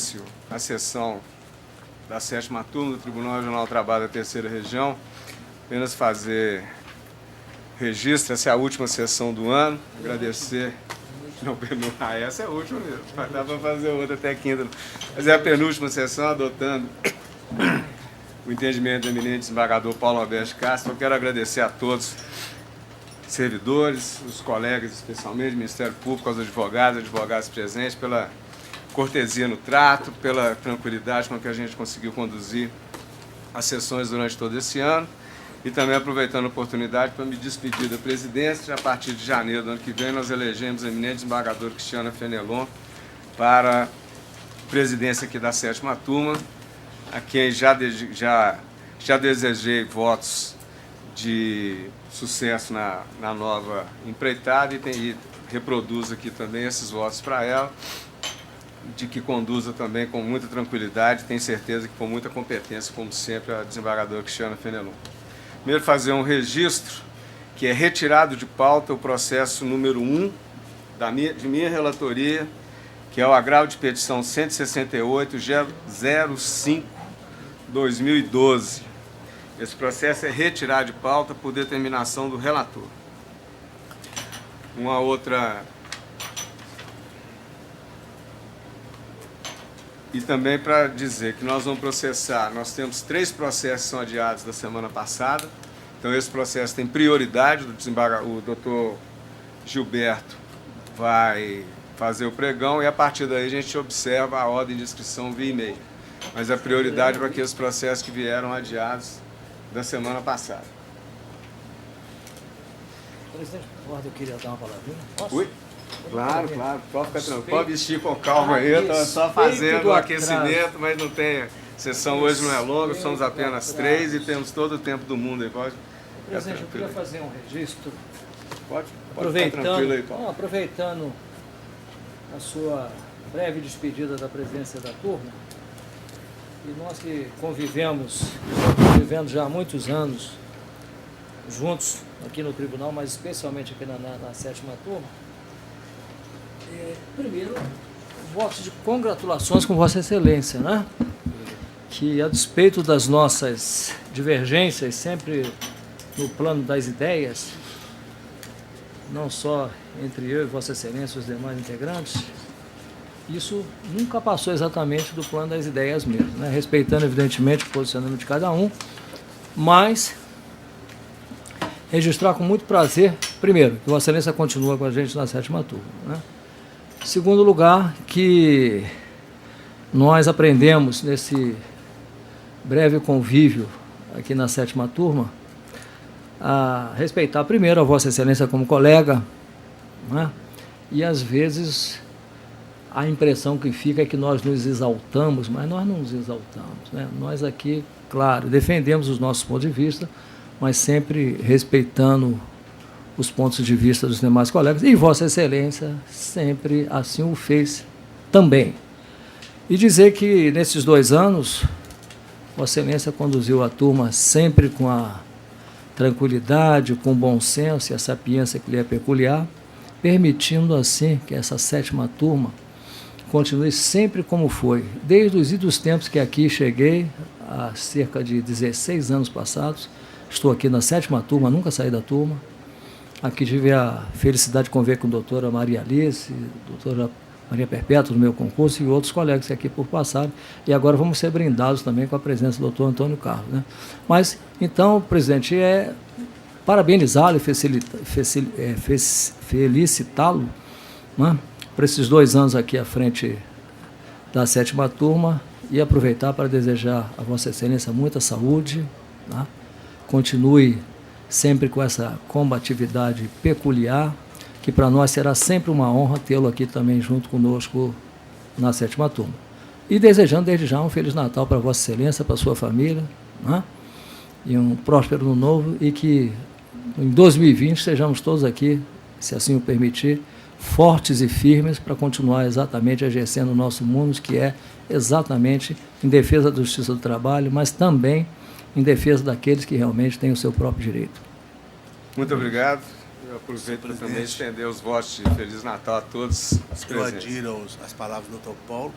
início a sessão da 7ª turma do Tribunal Regional do Trabalho da 3ª Região. Apenas fazer registro, essa é a última sessão do ano. Agradecer. Não, essa é a última mesmo. Dá para fazer outra até quinta. Mas é a penúltima sessão, adotando o entendimento do eminente desembargador Paulo Alberto Castro. Eu quero agradecer a todos, servidores, os colegas, especialmente do Ministério Público, aos advogados presentes, pela cortesia no trato, pela tranquilidade com que a gente conseguiu conduzir as sessões durante todo esse ano. E também aproveitando a oportunidade para me despedir da presidência. A partir de janeiro do ano que vem, nós elegemos o eminente desembargador Cristiano Fenelon para a presidência aqui da 7ª turma, a quem já desejei votos de sucesso na nova empreitada e reproduzo aqui também esses votos para ela, de que conduza também com muita tranquilidade, tenho certeza que com muita competência, como sempre, a desembargadora Cristiana Fenelon. Primeiro, fazer um registro, que é retirado de pauta o processo número 1 de minha relatoria, que é o agravo de petição 168-05-2012. Esse processo é retirado de pauta por determinação do relator. Uma outra... E também para dizer que nós vamos processar, nós temos 3 processos que são adiados da semana passada, então esse processo tem prioridade, o doutor Gilberto vai fazer o pregão e a partir daí a gente observa a ordem de inscrição via e-mail. Mas a prioridade é para aqueles processos que vieram adiados da semana passada. Presidente, eu queria dar uma palavrinha. Posso? Oi? Claro, pode ficar tranquilo, pode vestir com calma aí, estou só fazendo o aquecimento, mas não tem, a sessão hoje não é longa, somos apenas 3 e temos todo o tempo do mundo aí, pode? Presidente, eu queria fazer um registro, pode ficar tranquilo aí, Paulo. aproveitando a sua breve despedida da presidência da turma, e nós que convivendo já há muitos anos juntos aqui no tribunal, mas especialmente aqui na 7ª turma, primeiro, votos de congratulações com Vossa Excelência, né? Que, a despeito das nossas divergências, sempre no plano das ideias, não só entre eu e Vossa Excelência e os demais integrantes, isso nunca passou exatamente do plano das ideias mesmo, né? Respeitando, evidentemente, o posicionamento de cada um, mas registrar com muito prazer, primeiro, que Vossa Excelência continua com a gente na 7ª turma, né? Segundo lugar, que nós aprendemos nesse breve convívio aqui na 7ª turma a respeitar primeiro a Vossa Excelência como colega, né? E às vezes a impressão que fica é que nós nos exaltamos, mas nós não nos exaltamos, né? Nós aqui, claro, defendemos os nossos pontos de vista, mas sempre respeitando os pontos de vista dos demais colegas, e Vossa Excelência sempre assim o fez também. E dizer que, nesses 2 anos, Vossa Excelência conduziu a turma sempre com a tranquilidade, com o bom senso e a sapiência que lhe é peculiar, permitindo, assim, que essa 7ª turma continue sempre como foi, desde os idos tempos que aqui cheguei, há cerca de 16 anos passados, estou aqui na 7ª turma, nunca saí da turma. Aqui tive a felicidade de conviver com a doutora Maria Alice, doutora Maria Perpétua no meu concurso e outros colegas que aqui por passaram. E agora vamos ser brindados também com a presença do doutor Antônio Carlos, né? Mas, então, presidente, parabenizá-lo e felicitá-lo, né, por esses 2 anos aqui à frente da 7ª turma e aproveitar para desejar a Vossa Excelência muita saúde, né? Continue sempre com essa combatividade peculiar, que para nós será sempre uma honra tê-lo aqui também junto conosco na 7ª turma. E desejando desde já um Feliz Natal para Vossa Excelência, para a sua família, né? E um próspero ano novo, e que em 2020 estejamos todos aqui, se assim o permitir, fortes e firmes para continuar exatamente exercendo o nosso mundo, que é exatamente em defesa da justiça do trabalho, mas também em defesa daqueles que realmente têm o seu próprio direito. Muito obrigado. Eu aproveito para também estender os votos de Feliz Natal a todos os presentes. Eu adiro as palavras do Dr. Paulo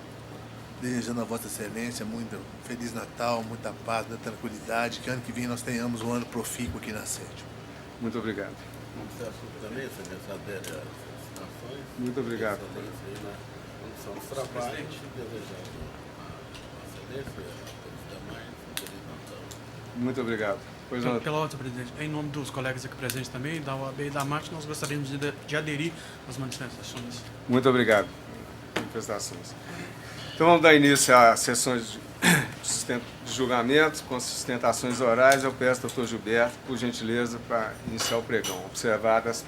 desejando a Vossa Excelência muito Feliz Natal, muita paz, muita tranquilidade, que ano que vem nós tenhamos um ano profícuo aqui na sede. Muito obrigado. Também, Excelência, adere às nações. Muito obrigado. Na condição de trabalho, desejando a Excelência, a todos os demais, um Feliz Natal. Muito obrigado. Pois não. Pela ordem, presidente, em nome dos colegas aqui presentes também, da OAB e da MAT, nós gostaríamos de aderir às manifestações. Muito obrigado. Manifestações. Então vamos dar início às sessões de julgamento com sustentações orais. Eu peço ao doutor Gilberto, por gentileza, para iniciar o pregão. Observadas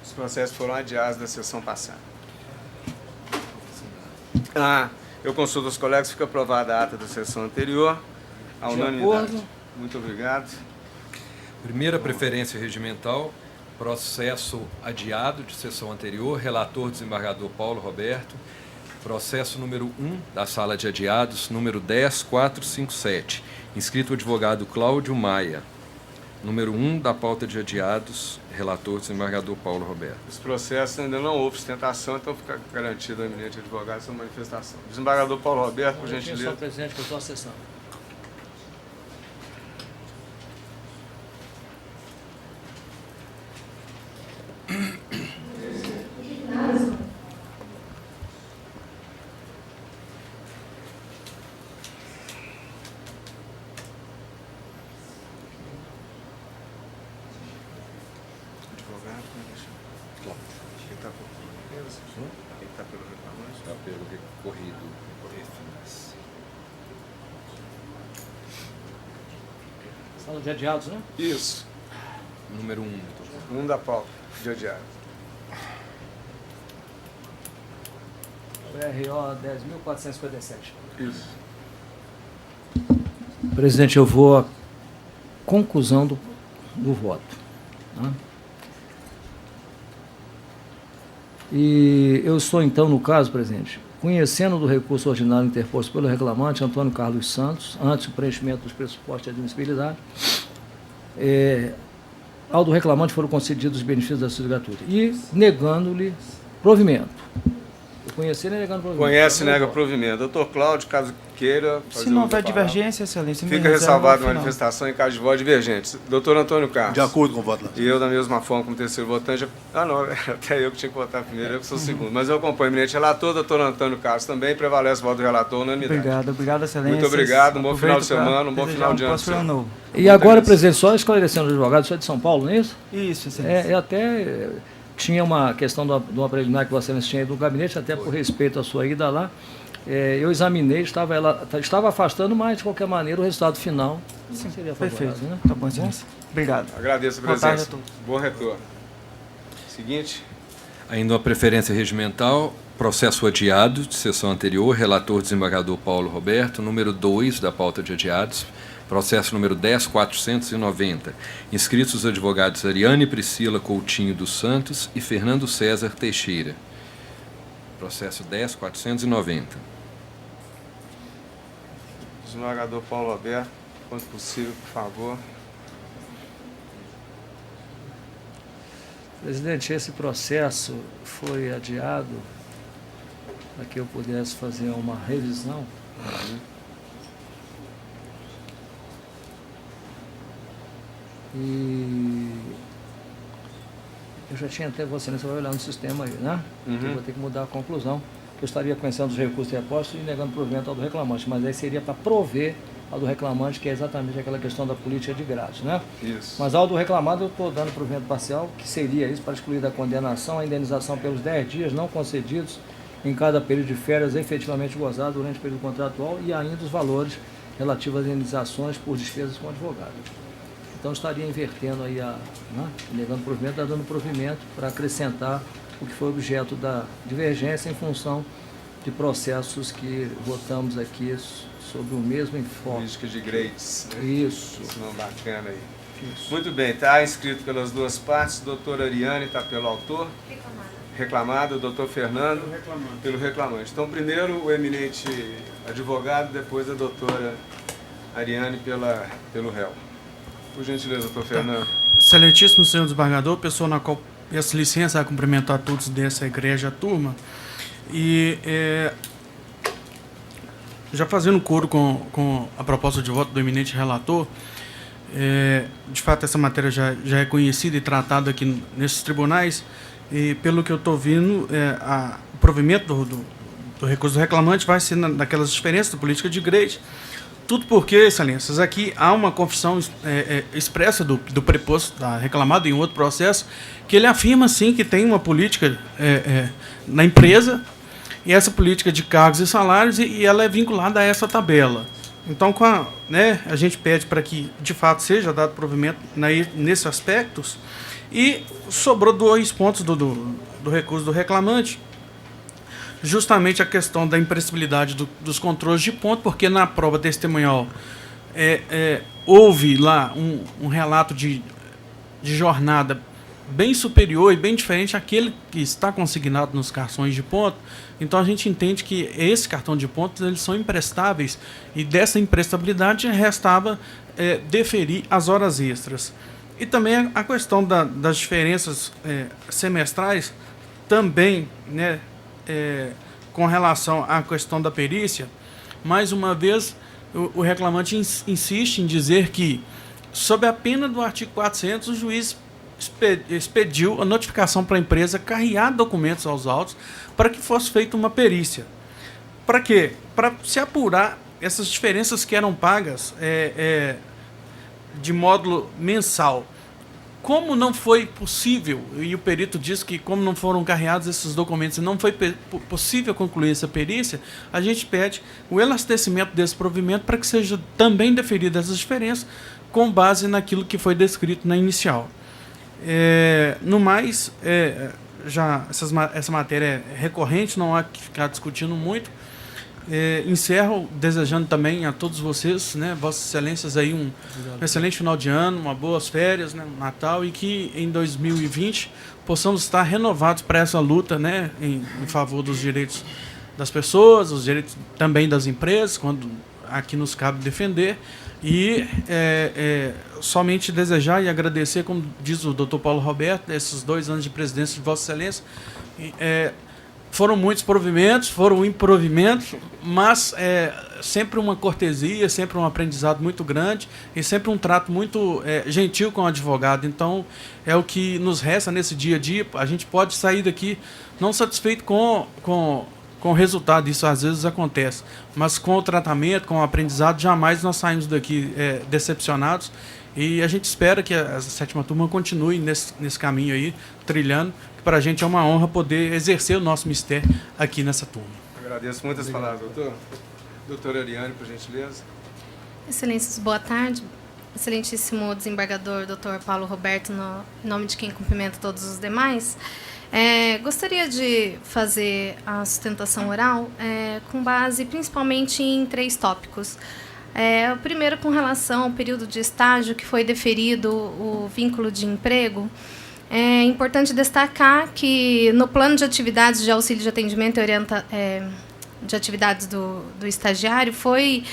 os processos foram adiados da sessão passada. Eu consulto os colegas, fica aprovada a ata da sessão anterior. A unanimidade. Muito obrigado. Primeira preferência regimental, processo adiado de sessão anterior, relator desembargador Paulo Roberto, processo número 1 da sala de adiados, número 10457, inscrito o advogado Cláudio Maia, número 1 da pauta de adiados, relator desembargador Paulo Roberto. Esse processo ainda não houve sustentação, então fica garantido ao eminente advogado essa manifestação. Desembargador Paulo Roberto, por gentileza. Senhor presidente, que eu estou acessando. Está pelo recorrido. Sala de adiados, né? Isso. Número 1, doutor. 1 da pauta de adiado. PRO 10.457. Isso. Presidente, eu vou à conclusão do voto. Tá? E eu estou, então, no caso, presidente, conhecendo do recurso ordinário interposto pelo reclamante Antônio Carlos Santos, antes do preenchimento dos pressupostos de admissibilidade, ao do reclamante foram concedidos os benefícios da assistência gratuita e negando-lhe provimento. Conhecer e negando provimento. Conhece e nega provimento. Doutor Cláudio, caso queira fazer Se não uso da houver palavra. divergência, Excelência, me Fica reservo ressalvado ao a final. manifestação em caso de voto divergente. Doutor Antônio Carlos. De acordo com o voto. E eu, da mesma forma, como terceiro votante. Não, até eu que tinha que votar primeiro, eu que sou o segundo. Mas eu acompanho o eminente relator, doutor Antônio Carlos também, prevalece o voto do relator, unanimidade. Obrigado, Excelência. Muito obrigado, um bom final de Aproveito pra semana, um bom desejar final de ano. próspero ano novo. E agora, presidente, só esclarecendo o advogado, você é de São Paulo, não é isso? Isso, Excelência. Até tinha uma questão de uma preliminar que você tinha ido no gabinete, até por respeito à sua ida lá. Eu examinei, estava afastando, mas de qualquer maneira o resultado final seria favorável. Perfeito. Né? Tá bom, Excelência. Obrigado. Agradeço a Boa tarde presença. a todos. Bom retorno. Seguinte. Ainda uma preferência regimental, processo adiado de sessão anterior, relator desembargador Paulo Roberto, número 2 da pauta de adiados, processo número 10490, inscritos os advogados Ariane Priscila Coutinho dos Santos e Fernando César Teixeira. Processo 10490. Desembargador Paulo Roberto, quanto possível, por favor. Presidente, esse processo foi adiado para que eu pudesse fazer uma revisão. E eu já tinha até você vai olhar no sistema aí, né? Eu vou ter que mudar a conclusão, que eu estaria conhecendo os recursos repostos e negando provimento ao do reclamante, mas aí seria para prover ao do reclamante, que é exatamente aquela questão da política de grade, né? Isso. Mas ao do reclamado eu estou dando provimento parcial, que seria isso, para excluir da condenação a indenização pelos 10 dias não concedidos em cada período de férias efetivamente gozado durante o período contratual e ainda os valores relativos às indenizações por despesas com advogado. Então estaria invertendo aí, negando provimento, dando provimento para acrescentar o que foi objeto da divergência em função de processos que votamos aqui sobre o mesmo enfoque. Política de grades. Né? Isso. Esse nome bacana aí. Isso. Muito bem, está inscrito pelas duas partes. Doutora Ariane está pelo autor. Reclamado. Doutor Fernando pelo reclamante. Então, primeiro o eminente advogado, depois a doutora Ariane pelo réu. Por gentileza, doutor Fernando. Excelentíssimo senhor desembargador, pessoa na qual peço licença a cumprimentar todos dessa igreja turma. E já fazendo coro com a proposta de voto do eminente relator, de fato essa matéria já é conhecida e tratada aqui nesses tribunais, e pelo que eu estou vendo, o provimento do recurso do reclamante vai ser naquelas diferenças da política de grade. Tudo porque, excelências, aqui há uma confissão expressa do preposto da reclamado em outro processo, que ele afirma, sim, que tem uma política na empresa, e essa política de cargos e salários, e ela é vinculada a essa tabela. Então, a gente pede para que, de fato, seja dado provimento nesses aspectos, e sobrou 2 pontos do recurso do reclamante, justamente a questão da impressibilidade dos controles de ponto, porque na prova testemunhal houve lá um relato de jornada bem superior e bem diferente àquele que está consignado nos cartões de ponto. Então a gente entende que esse cartão de pontos eles são imprestáveis, e dessa imprestabilidade restava deferir as horas extras. E também a questão das diferenças semestrais também, né, com relação à questão da perícia. Mais uma vez, o reclamante insiste em dizer que, sob a pena do artigo 400, o juiz expediu a notificação para a empresa carrear documentos aos autos para que fosse feita uma perícia. Para quê? Para se apurar essas diferenças que eram pagas de módulo mensal. Como não foi possível, e o perito diz que como não foram carreados esses documentos e não foi possível concluir essa perícia, a gente pede o elastecimento desse provimento para que seja também deferida essas diferenças com base naquilo que foi descrito na inicial. No mais, essa matéria é recorrente, não há que ficar discutindo muito. Encerro desejando também a todos vocês, né, Vossas Excelências, aí um excelente final de ano, uma boas férias, né, Natal, e que em 2020 possamos estar renovados para essa luta, né, em favor dos direitos das pessoas, os direitos também das empresas, quando aqui nos cabe defender. E somente desejar e agradecer, como diz o Dr. Paulo Roberto, esses 2 anos de presidência de Vossa Excelência. Foram muitos provimentos, foram improvimentos, mas sempre uma cortesia, sempre um aprendizado muito grande e sempre um trato muito gentil com o advogado. Então, é o que nos resta nesse dia a dia. A gente pode sair daqui não satisfeito com o resultado, isso às vezes acontece, mas com o tratamento, com o aprendizado, jamais nós saímos daqui decepcionados. E a gente espera que a 7ª turma continue nesse caminho aí, trilhando. Para a gente é uma honra poder exercer o nosso mistério aqui nessa turma. Agradeço muito as palavras, doutor. Doutora Ariane, por gentileza. Excelências, boa tarde. Excelentíssimo desembargador, doutor Paulo Roberto, em nome de quem cumprimento todos os demais. Gostaria de fazer a sustentação oral com base principalmente em 3 tópicos. O primeiro, com relação ao período de estágio que foi deferido o vínculo de emprego. É importante destacar que no plano de atividades de auxílio de atendimento e de atividades do estagiário foi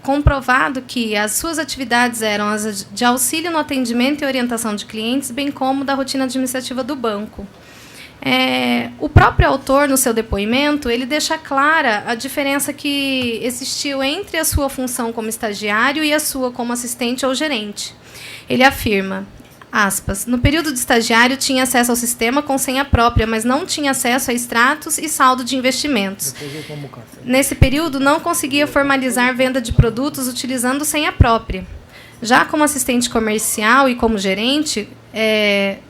comprovado que as suas atividades eram as de auxílio no atendimento e orientação de clientes, bem como da rotina administrativa do banco. O próprio autor, no seu depoimento, ele deixa clara a diferença que existiu entre a sua função como estagiário e a sua como assistente ou gerente. Ele afirma, aspas, no período de estagiário tinha acesso ao sistema com senha própria, mas não tinha acesso a extratos e saldo de investimentos. Nesse período, não conseguia formalizar venda de produtos utilizando senha própria. Já como assistente comercial e como gerente,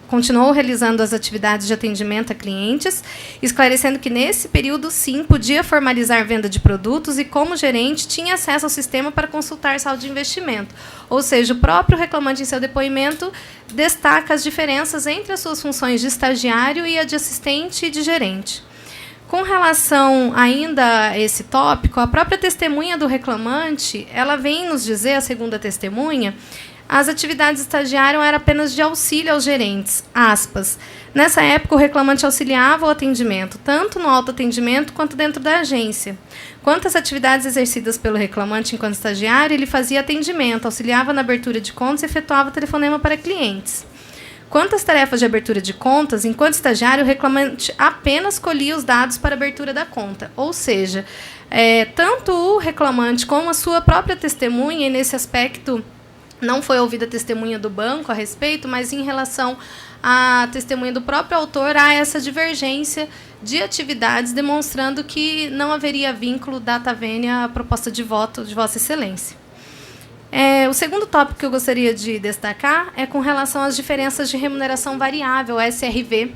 continuou realizando as atividades de atendimento a clientes, esclarecendo que nesse período, sim, podia formalizar venda de produtos e, como gerente, tinha acesso ao sistema para consultar saldo de investimento. Ou seja, o próprio reclamante, em seu depoimento, destaca as diferenças entre as suas funções de estagiário e a de assistente e de gerente. Com relação ainda a esse tópico, a própria testemunha do reclamante, ela vem nos dizer, a segunda testemunha, as atividades estagiárias eram apenas de auxílio aos gerentes, aspas. Nessa época, o reclamante auxiliava o atendimento, tanto no autoatendimento quanto dentro da agência. Quanto às atividades exercidas pelo reclamante enquanto estagiário, ele fazia atendimento, auxiliava na abertura de contas e efetuava telefonema para clientes. Quanto às tarefas de abertura de contas, enquanto estagiário, o reclamante apenas colhia os dados para abertura da conta. Ou seja, tanto o reclamante como a sua própria testemunha, e nesse aspecto não foi ouvida a testemunha do banco a respeito, mas em relação à testemunha do próprio autor, há essa divergência de atividades, demonstrando que não haveria vínculo data vênia à proposta de voto de Vossa Excelência. O segundo tópico que eu gostaria de destacar é com relação às diferenças de remuneração variável, SRV.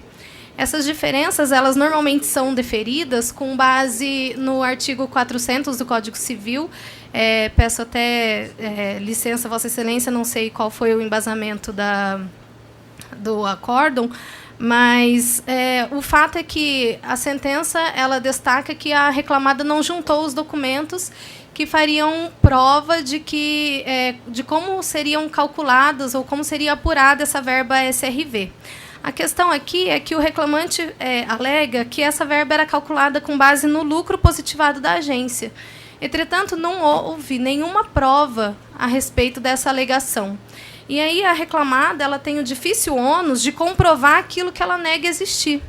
Essas diferenças, elas normalmente são deferidas com base no artigo 400 do Código Civil. Peço até licença, Vossa Excelência, não sei qual foi o embasamento do acórdão, mas o fato é que a sentença ela destaca que a reclamada não juntou os documentos que fariam prova de como seriam calculadas ou como seria apurada essa verba SRV. A questão aqui é que o reclamante alega que essa verba era calculada com base no lucro positivado da agência. Entretanto, não houve nenhuma prova a respeito dessa alegação. E aí a reclamada ela tem o difícil ônus de comprovar aquilo que ela nega existir.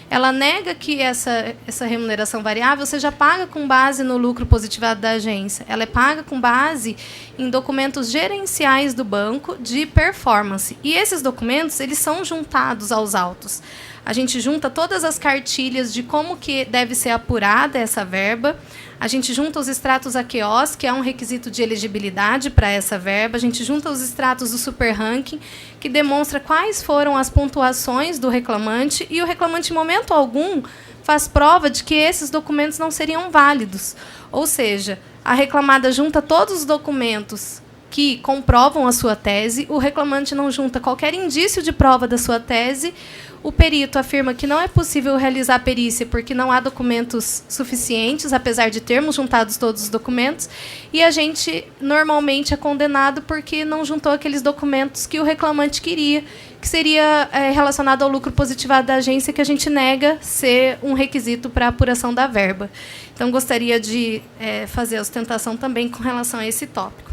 Ela nega que essa remuneração variável seja paga com base no lucro positivado da agência. Ela é paga com base em documentos gerenciais do banco de performance. E esses documentos eles são juntados aos autos. A gente junta todas as cartilhas de como que deve ser apurada essa verba. A gente junta os extratos AQOS, que é um requisito de elegibilidade para essa verba. A gente junta os extratos do super ranking, que demonstra quais foram as pontuações do reclamante, e o reclamante, em momento algum, faz prova de que esses documentos não seriam válidos. Ou seja, a reclamada junta todos os documentos que comprovam a sua tese, o reclamante não junta qualquer indício de prova da sua tese, o perito afirma que não é possível realizar a perícia porque não há documentos suficientes, apesar de termos juntado todos os documentos, e a gente normalmente é condenado porque não juntou aqueles documentos que o reclamante queria, que seria relacionado ao lucro positivado da agência, que a gente nega ser um requisito para a apuração da verba. Então, gostaria de fazer a ostentação também com relação a esse tópico.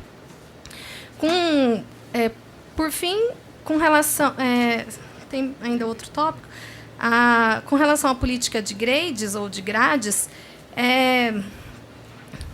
Por fim, com relação... tem ainda outro tópico. Com relação à política de grades ou de grades,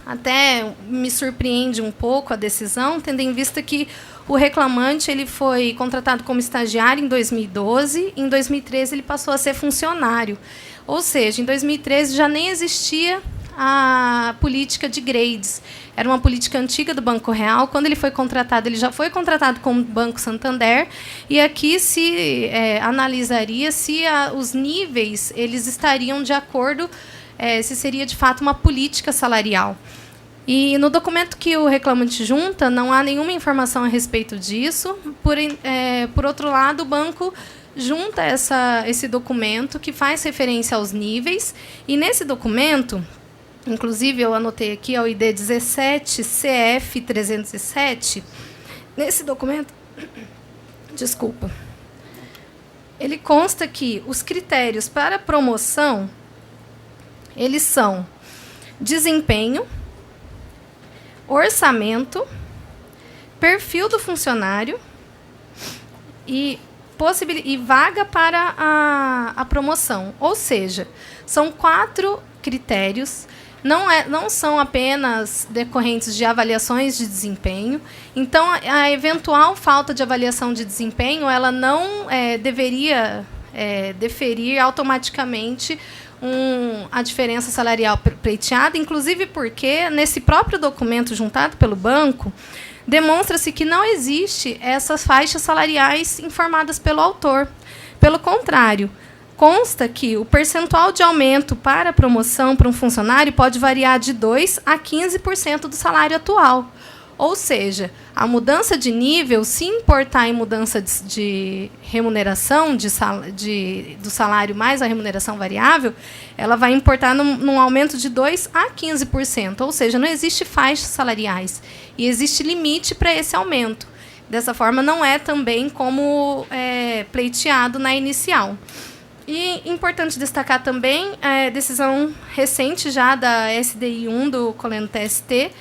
até me surpreende um pouco a decisão, tendo em vista que o reclamante ele foi contratado como estagiário em 2012, em 2013 ele passou a ser funcionário. Ou seja, em 2013 já nem existia a política de grades. Era uma política antiga do Banco Real. Quando ele foi contratado, ele já foi contratado como Banco Santander, e aqui se analisaria se os níveis eles estariam de acordo, se seria de fato uma política salarial. E no documento que o reclamante junta, não há nenhuma informação a respeito disso. Por outro lado, o banco junta esse documento que faz referência aos níveis, e nesse documento, inclusive eu anotei aqui, é o ID 17 CF 307, nesse documento, desculpa, ele consta que os critérios para promoção, eles são desempenho, orçamento, perfil do funcionário e vaga para a promoção. Ou seja, são 4 critérios, não são apenas decorrentes de avaliações de desempenho. Então, a eventual falta de avaliação de desempenho ela não deveria deferir automaticamente a diferença salarial pleiteada, inclusive porque, nesse próprio documento juntado pelo banco, demonstra-se que não existe essas faixas salariais informadas pelo autor. Pelo contrário, consta que o percentual de aumento para a promoção para um funcionário pode variar de 2% a 15% do salário atual. Ou seja, a mudança de nível, se importar em mudança de remuneração, do salário mais a remuneração variável, ela vai importar num aumento de 2% a 15%. Ou seja, não existe faixas salariais. E existe limite para esse aumento. Dessa forma, não é também como pleiteado na inicial. E importante destacar também a decisão recente já da SDI 1 do Coleno TST,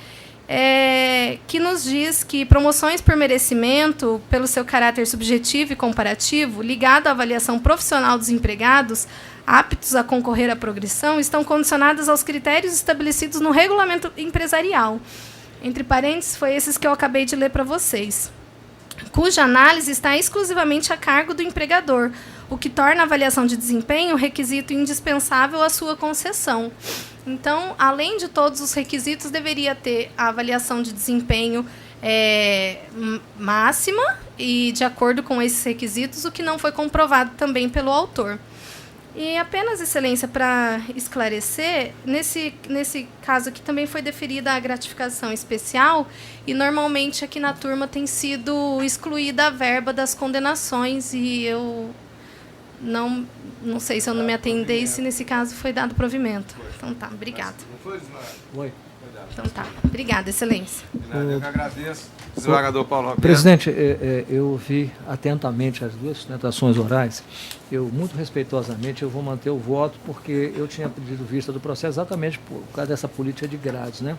que nos diz que promoções por merecimento, pelo seu caráter subjetivo e comparativo, ligado à avaliação profissional dos empregados aptos a concorrer à progressão, estão condicionadas aos critérios estabelecidos no regulamento empresarial. Entre parênteses, foi esses que eu acabei de ler para vocês, cuja análise está exclusivamente a cargo do empregador, o que torna a avaliação de desempenho um requisito indispensável à sua concessão. Então, além de todos os requisitos, deveria ter a avaliação de desempenho máxima e de acordo com esses requisitos, o que não foi comprovado também pelo autor. E apenas, Excelência, para esclarecer, nesse caso aqui também foi deferida a gratificação especial e, normalmente, aqui na turma tem sido excluída a verba das condenações e eu não sei se eu não me atendei, se nesse caso foi dado provimento. Então tá, obrigada. Não foi, desembargador? Foi. Então tá, obrigada, Excelência. Eu que agradeço. Desembargador Paulo Roberto. Presidente, eu ouvi atentamente as duas sustentações orais. Eu, muito respeitosamente, eu vou manter o voto, porque eu tinha pedido vista do processo exatamente por causa dessa política de grades, né?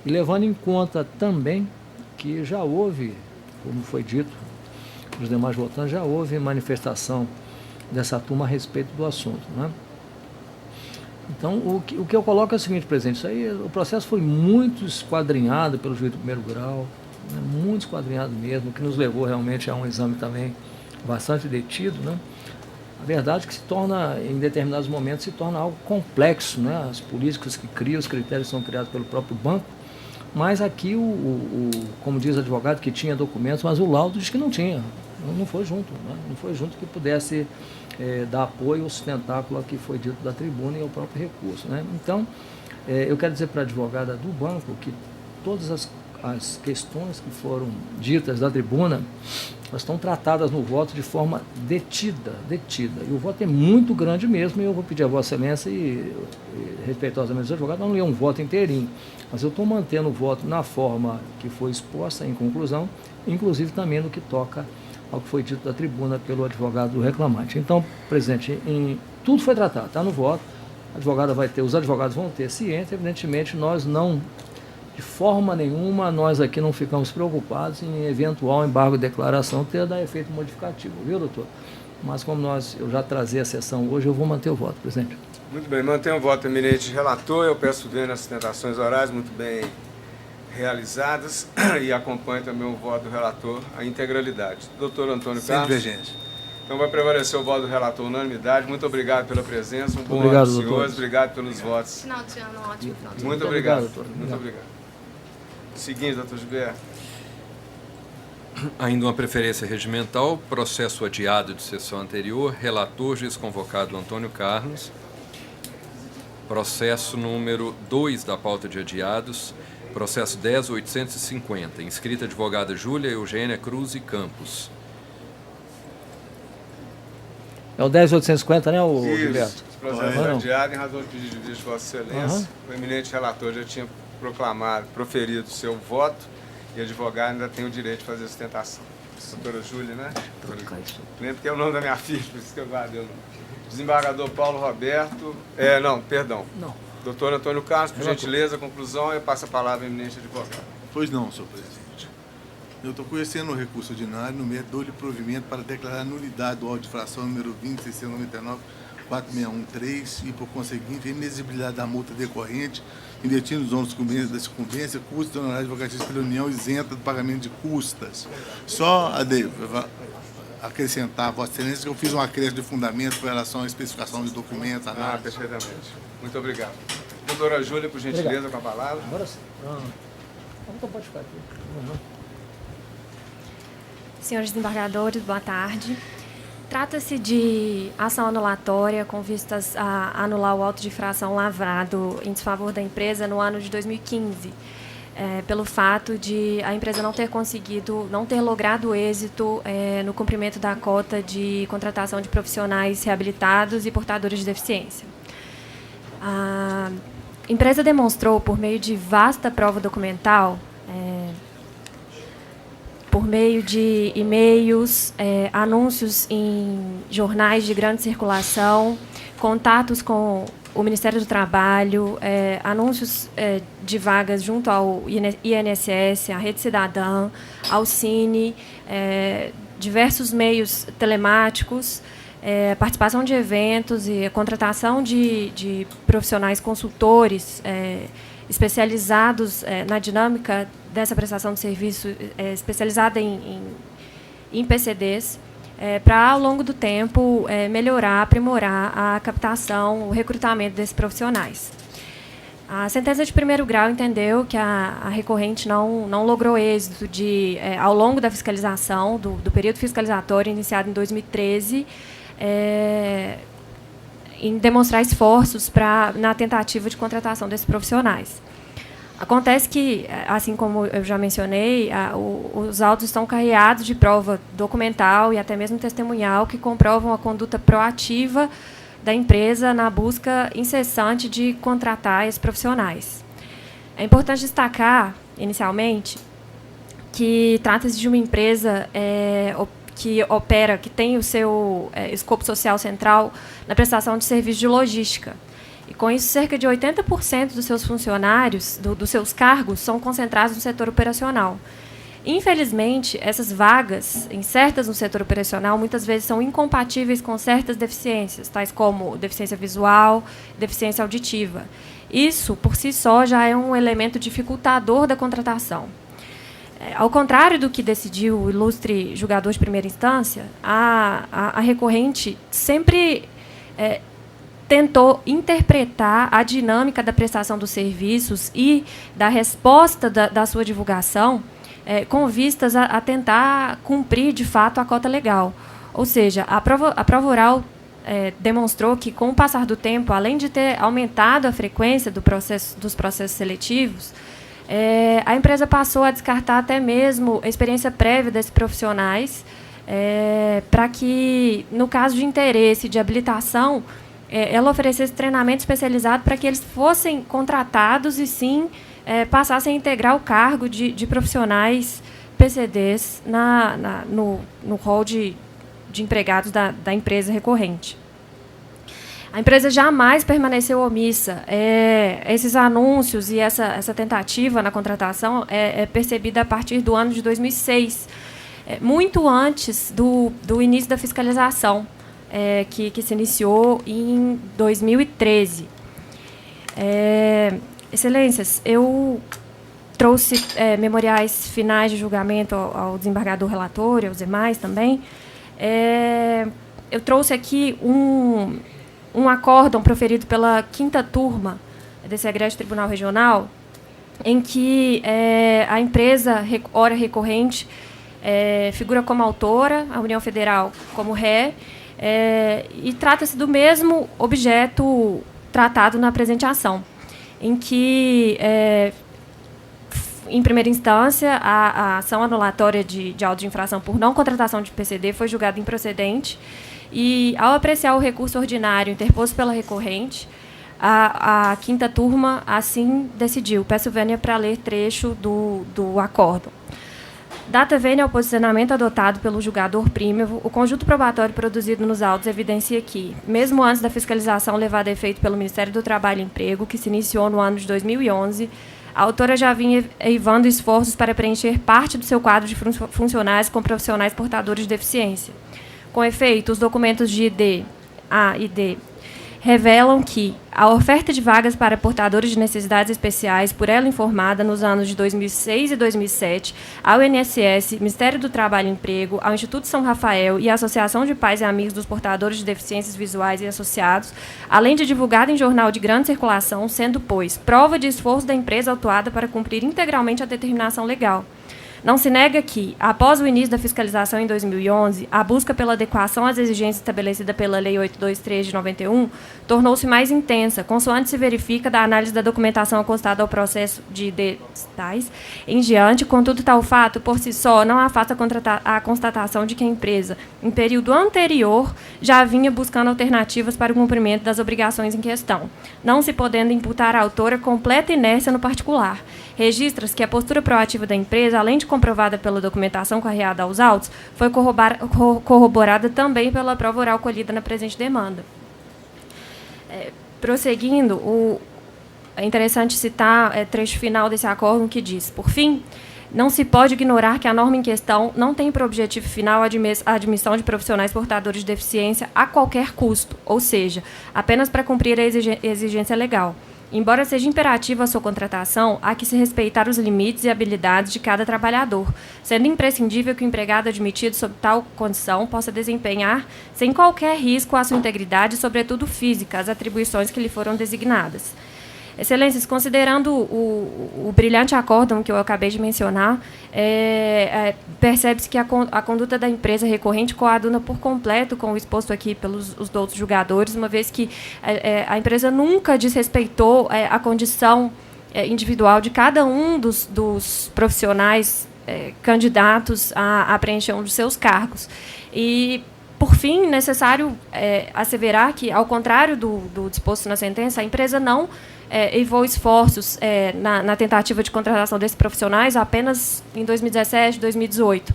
E levando em conta também que já houve, como foi dito dos demais votantes, já houve manifestação dessa turma a respeito do assunto, né? Então, o que eu coloco é o seguinte, presidente, isso aí, o processo foi muito esquadrinhado pelo juiz do primeiro grau, né, muito esquadrinhado mesmo, que nos levou realmente a um exame também bastante detido, né? A verdade é que se torna, em determinados momentos, se torna algo complexo, né? As políticas que criam, os critérios são criados pelo próprio banco, mas aqui, como diz o advogado, que tinha documentos, mas o laudo diz que não tinha, não foi junto, né? Não foi junto que pudesse dar apoio ao sustentáculo que foi dito da tribuna e ao próprio recurso, né? Então, eu quero dizer para a advogada do banco que todas as questões que foram ditas da tribuna, elas estão tratadas no voto de forma detida. E o voto é muito grande mesmo, e eu vou pedir a Vossa Excelência e respeitosamente os advogados, não ler um voto inteirinho, mas eu estou mantendo o voto na forma que foi exposta em conclusão, inclusive também no que toca ao que foi dito da tribuna pelo advogado reclamante. Então, presidente, tudo foi tratado, está no voto, os advogados vão ter ciência, evidentemente nós não, de forma nenhuma, nós aqui não ficamos preocupados em eventual embargo de declaração ter dar efeito modificativo, viu, doutor? Mas como eu já trazei a sessão hoje, eu vou manter o voto, presidente. Muito bem, mantenho o voto eminente relator, eu peço ver nas sustentações orais muito bem realizadas e acompanho também o voto do relator, a integralidade. Doutor Antônio Sem Carlos. divergência. Então vai prevalecer o voto do relator unanimidade. Muito obrigado pela presença, um bom Obrigado, ano, senhores. doutor. Obrigado pelos votos. Final de ano, ótimo final de ano. Muito obrigado, doutor. Muito obrigado. Seguinte, doutor Gilberto. Ainda uma preferência regimental, processo adiado de sessão anterior, relator, juiz convocado Antônio Carlos. Processo número 2 da pauta de adiados, processo 10.850, inscrita advogada Júlia Eugênia Cruz e Campos. É o 10.850, né, o Isso, Gilberto? esse processo foi adiado em razão do pedido de vista de Vossa Excelência. O eminente relator já tinha proferido seu voto e a advogada ainda tem o direito de fazer a sustentação. Doutora Júlia, né? Lembro que é o nome da minha filha, por isso que eu guardei o nome. Desembargador Paulo Roberto. Não. Doutor Antônio Carlos, por gentileza, conclusão, eu passo a palavra ao eminente advogado. Pois não, senhor presidente. Eu estou conhecendo o recurso ordinário no mérito dou-lhe provimento para declarar nulidade do auto de infração número 20.699.4613 e, por conseguinte, a inexigibilidade da multa decorrente, invertindo os ônus da sucumbência, custos honorários advocatícios pela União isenta do pagamento de custas. Só acrescentar, Vossa Excelência, que eu fiz um acréscimo de fundamento com relação à especificação de documentos, análise. Perfeitamente. Muito obrigado. Doutora Júlia, por gentileza, com a palavra. Agora sim. Então pode ficar aqui. Senhores desembargadores, boa tarde. Trata-se de ação anulatória com vistas a anular o auto de infração lavrado em desfavor da empresa no ano de 2015, pelo fato de a empresa não ter logrado êxito no cumprimento da cota de contratação de profissionais reabilitados e portadores de deficiência. A empresa demonstrou, por meio de vasta prova documental, por meio de e-mails, anúncios em jornais de grande circulação, contatos com o Ministério do Trabalho, anúncios de vagas junto ao INSS, a Rede Cidadã, ao Cine, diversos meios telemáticos, participação de eventos e a contratação de profissionais consultores especializados na dinâmica dessa prestação de serviço, especializada em PCDs, para, ao longo do tempo, melhorar, aprimorar a captação, o recrutamento desses profissionais. A sentença de primeiro grau entendeu que a recorrente não logrou êxito ao longo da fiscalização, do período fiscalizatório iniciado em 2013, em demonstrar esforços na tentativa de contratação desses profissionais. Acontece que, assim como eu já mencionei, os autos estão carreados de prova documental e até mesmo testemunhal que comprovam a conduta proativa da empresa na busca incessante de contratar esses profissionais. É importante destacar, inicialmente, que trata-se de uma empresa que tem o seu escopo social central na prestação de serviços de logística. E, com isso, cerca de 80% dos seus funcionários, dos seus cargos, são concentrados no setor operacional. Infelizmente, essas vagas, insertas no setor operacional, muitas vezes são incompatíveis com certas deficiências, tais como deficiência visual, deficiência auditiva. Isso, por si só, já é um elemento dificultador da contratação. Ao contrário do que decidiu o ilustre julgador de primeira instância, a recorrente sempre tentou interpretar a dinâmica da prestação dos serviços e da resposta da sua divulgação com vistas a tentar cumprir, de fato, a cota legal. Ou seja, a prova oral demonstrou que, com o passar do tempo, além de ter aumentado a frequência dos processos seletivos, a empresa passou a descartar até mesmo a experiência prévia desses profissionais, para que, no caso de interesse de habilitação, ela oferecesse treinamento especializado para que eles fossem contratados e, sim, passassem a integrar o cargo de profissionais PCDs no rol de empregados da empresa recorrente. A empresa jamais permaneceu omissa. Esses anúncios e essa tentativa na contratação é percebida a partir do ano de 2006, muito antes do início da fiscalização, que se iniciou em 2013. Excelências, eu trouxe memoriais finais de julgamento ao desembargador relator e aos demais também. Eu trouxe aqui um acórdão proferido pela 5ª turma desse egrégio Tribunal Regional, em que a empresa, ora recorrente, figura como autora, a União Federal como ré, e trata-se do mesmo objeto tratado na presente ação, em que, em primeira instância, a ação anulatória de auto de infração por não contratação de PCD foi julgada improcedente e, ao apreciar o recurso ordinário interposto pela recorrente, a 5ª turma assim decidiu. Peço vênia para ler trecho do acórdão. Data vênia ao posicionamento adotado pelo julgador prímevo, o conjunto probatório produzido nos autos evidencia que, mesmo antes da fiscalização levada a efeito pelo Ministério do Trabalho e Emprego, que se iniciou no ano de 2011, a autora já vinha eivando esforços para preencher parte do seu quadro de funcionários com profissionais portadores de deficiência. Com efeito, os documentos de ID A e D revelam que a oferta de vagas para portadores de necessidades especiais, por ela informada nos anos de 2006 e 2007, ao INSS, Ministério do Trabalho e Emprego, ao Instituto São Rafael e à Associação de Pais e Amigos dos Portadores de Deficiências Visuais e Associados, além de divulgada em jornal de grande circulação, sendo, pois, prova de esforço da empresa autuada para cumprir integralmente a determinação legal. Não se nega que, após o início da fiscalização em 2011, a busca pela adequação às exigências estabelecidas pela Lei 823 de 91 tornou-se mais intensa, consoante se verifica da análise da documentação acostada ao processo de tais em diante. Contudo, tal fato, por si só, não afasta a constatação de que a empresa, em período anterior, já vinha buscando alternativas para o cumprimento das obrigações em questão, não se podendo imputar à autora completa inércia no particular. Registra-se que a postura proativa da empresa, além de comprovada pela documentação carreada aos autos, foi corroborada também pela prova oral colhida na presente demanda. prosseguindo, é interessante citar trecho final desse acórdão que diz: por fim, não se pode ignorar que a norma em questão não tem por objetivo final a admissão de profissionais portadores de deficiência a qualquer custo, ou seja, apenas para cumprir a exigência legal. Embora seja imperativa a sua contratação, há que se respeitar os limites e habilidades de cada trabalhador, sendo imprescindível que o empregado admitido sob tal condição possa desempenhar, sem qualquer risco à sua integridade e, sobretudo, física, as atribuições que lhe foram designadas. Excelências, considerando o brilhante acórdão que eu acabei de mencionar, percebe-se que a conduta da empresa recorrente coaduna por completo com o exposto aqui pelos os outros julgadores, uma vez que a empresa nunca desrespeitou a condição individual de cada um dos profissionais candidatos a preencher um dos seus cargos. E, por fim, necessário asseverar que, ao contrário do disposto na sentença, a empresa não evou esforços na tentativa de contratação desses profissionais apenas em 2017, 2018.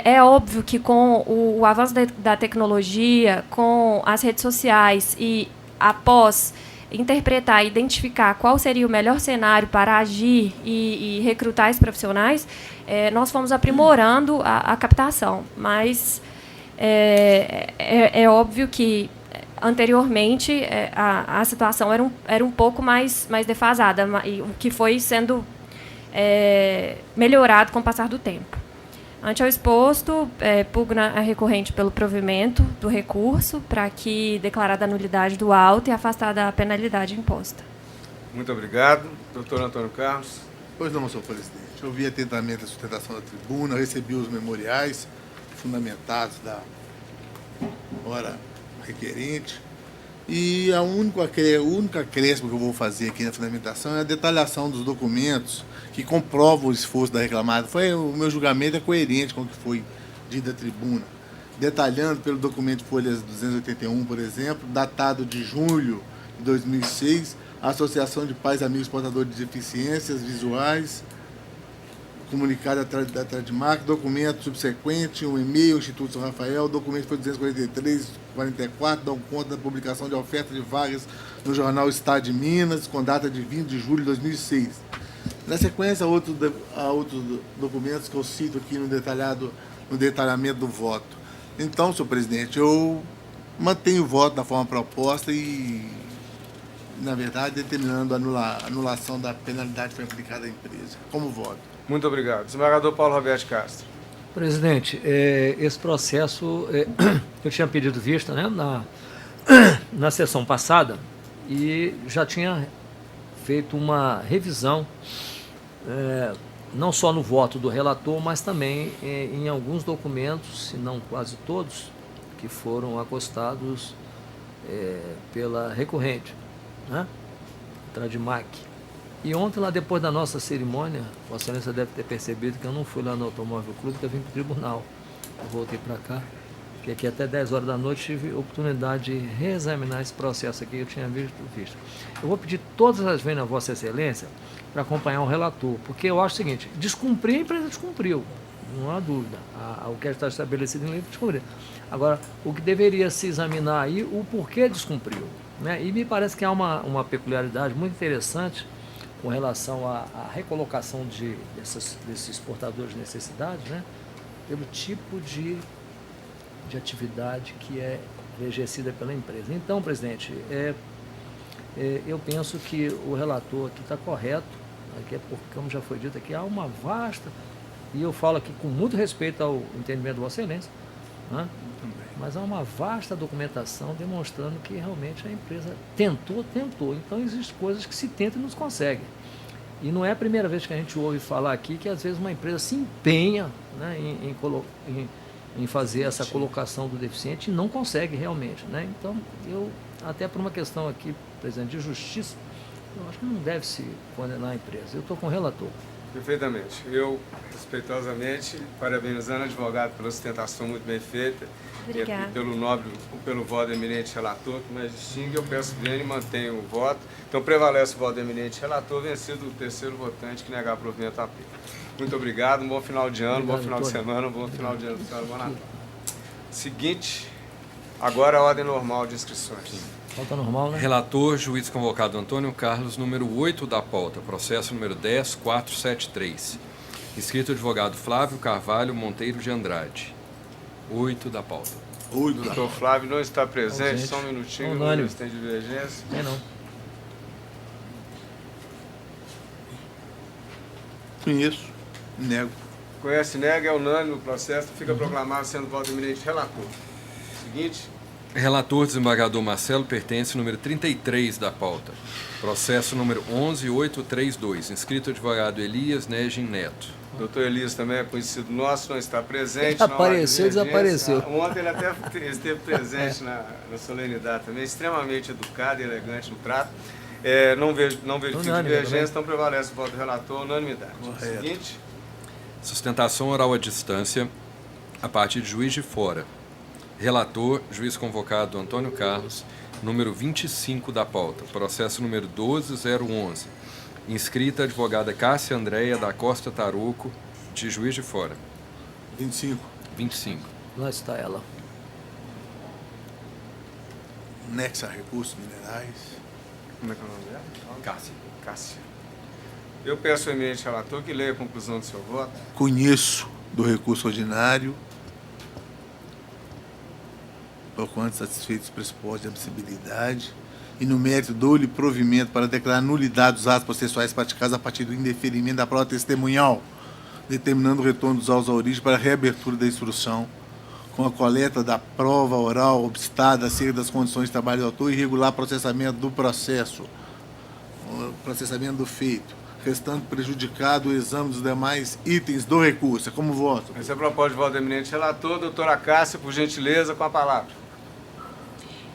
É óbvio que, com o avanço da tecnologia, com as redes sociais e após interpretar e identificar qual seria o melhor cenário para agir e recrutar esses profissionais, nós fomos aprimorando a captação. Mas é óbvio que, anteriormente, a situação era um pouco mais defasada, o que foi sendo melhorado com o passar do tempo. Ante ao exposto, pugna a recorrente pelo provimento do recurso para que declarada a nulidade do auto e afastada a penalidade imposta. Muito obrigado. Doutor Antônio Carlos. Pois não, senhor presidente. Eu ouvi atentamente a sustentação da tribuna, recebi os memoriais fundamentados da hora requerente. E o único acréscimo que eu vou fazer aqui na fundamentação é a detalhação dos documentos que comprovam o esforço da reclamada. O meu julgamento é coerente com o que foi dito da tribuna. Detalhando pelo documento de folhas 281, por exemplo, datado de julho de 2006, a Associação de Pais e Amigos Portadores de Deficiências Visuais, comunicado da Tradmark, documento subsequente, um e-mail, Instituto São Rafael, documento foi 243-44, dão conta da publicação de oferta de vagas no jornal Estado de Minas, com data de 20 de julho de 2006. Na sequência, há outros documentos que eu cito aqui no detalhamento do voto. Então, senhor presidente, eu mantenho o voto da forma proposta e, na verdade, determinando a anulação da penalidade que foi aplicada à empresa. Como voto? Muito obrigado. Desembargador Paulo Roberto Castro. Presidente, esse processo, eu tinha pedido vista, né, na sessão passada e já tinha feito uma revisão, não só no voto do relator, mas também em alguns documentos, se não quase todos, que foram acostados pela recorrente, né, Tradmark. E ontem, lá depois da nossa cerimônia, Vossa Excelência deve ter percebido que eu não fui lá no Automóvel Clube, que eu vim para o tribunal. Eu voltei para cá, porque aqui até 10 horas da noite tive oportunidade de reexaminar esse processo aqui que eu tinha visto. Eu vou pedir todas as vezes a Vossa Excelência para acompanhar o relator, porque eu acho o seguinte: descumprir, a empresa descumpriu, não há dúvida. O que está estabelecido em lei descumpriu. Agora, o que deveria se examinar aí, o porquê descumpriu, né? E me parece que há uma peculiaridade muito interessante com relação à recolocação desses portadores de necessidades, né, pelo tipo de atividade que é exercida pela empresa. Então, presidente, eu penso que o relator aqui está correto, aqui porque, como já foi dito aqui, há uma vasta, e eu falo aqui com muito respeito ao entendimento de Vossa Excelência, né, mas há uma vasta documentação demonstrando que realmente a empresa tentou. Então, existem coisas que se tentam e não se consegue. E não é a primeira vez que a gente ouve falar aqui que, às vezes, uma empresa se empenha, né, em fazer essa colocação do deficiente e não consegue realmente, né? Então, até por uma questão aqui, presidente, de justiça, eu acho que não deve se condenar a empresa. Eu estou com o relator. Perfeitamente. Eu, respeitosamente, parabenizando o advogado pela sustentação muito bem feita. Obrigada. E pelo voto do eminente relator, que mais distingue, eu peço que ele mantenha o voto. Então, prevalece o voto do eminente relator, vencido o terceiro votante que negar provimento à pena. Muito obrigado, um bom final de ano, bom final de semana, um bom final de ano, bom Natal. Seguinte, agora a ordem normal de inscrições. Pauta normal, né? Relator, juiz convocado Antônio Carlos, número 8 da pauta, processo número 10473. Inscrito advogado Flávio Carvalho Monteiro de Andrade. 8 da pauta. O doutor Flávio não está presente, Ausente. só um minutinho, Unânime. não tem divergência. Tem não. Conheço, nego. Conhece, nega, é unânime o processo, fica proclamado sendo voto eminente relator. Seguinte, Relator, desembargador Marcelo Pertence, número 33 da pauta. Processo número 11832. Inscrito advogado Elias Negin Neto. doutor Elias também é conhecido nosso, não está presente. Ele não há apareceu, divergência. desapareceu. Ontem ele até esteve presente na solenidade também, extremamente educado e elegante no trato. Não verifico Unânime divergência, também. então prevalece o voto do relator, unanimidade. Correto. Seguinte, Sustentação oral à distância, a partir de juiz de fora. Relator, juiz convocado Antônio Carlos, número 25 da pauta. Processo número 12011. Inscrita advogada Cássia Andréia da Costa Tarouco, de Juiz de Fora. 25. 25. Lá está ela. Nexa Recursos Minerais. como é que é o nome dela? Cássia. Cássia. Eu peço ao eminente relator que leia a conclusão do seu voto. Conheço do recurso ordinário, por quanto satisfeitos os pressupostos de admissibilidade, e no mérito dou-lhe provimento para declarar nulidade dos atos processuais praticados a partir do indeferimento da prova testemunhal, determinando o retorno dos autos à origem para a reabertura da instrução, com a coleta da prova oral obstada acerca das condições de trabalho do autor e regular processamento do processo, o processamento do feito, restando prejudicado o exame dos demais itens do recurso. É como voto. Essa é a proposta de voto do eminente relator. Doutora Cássia, por gentileza, com a palavra.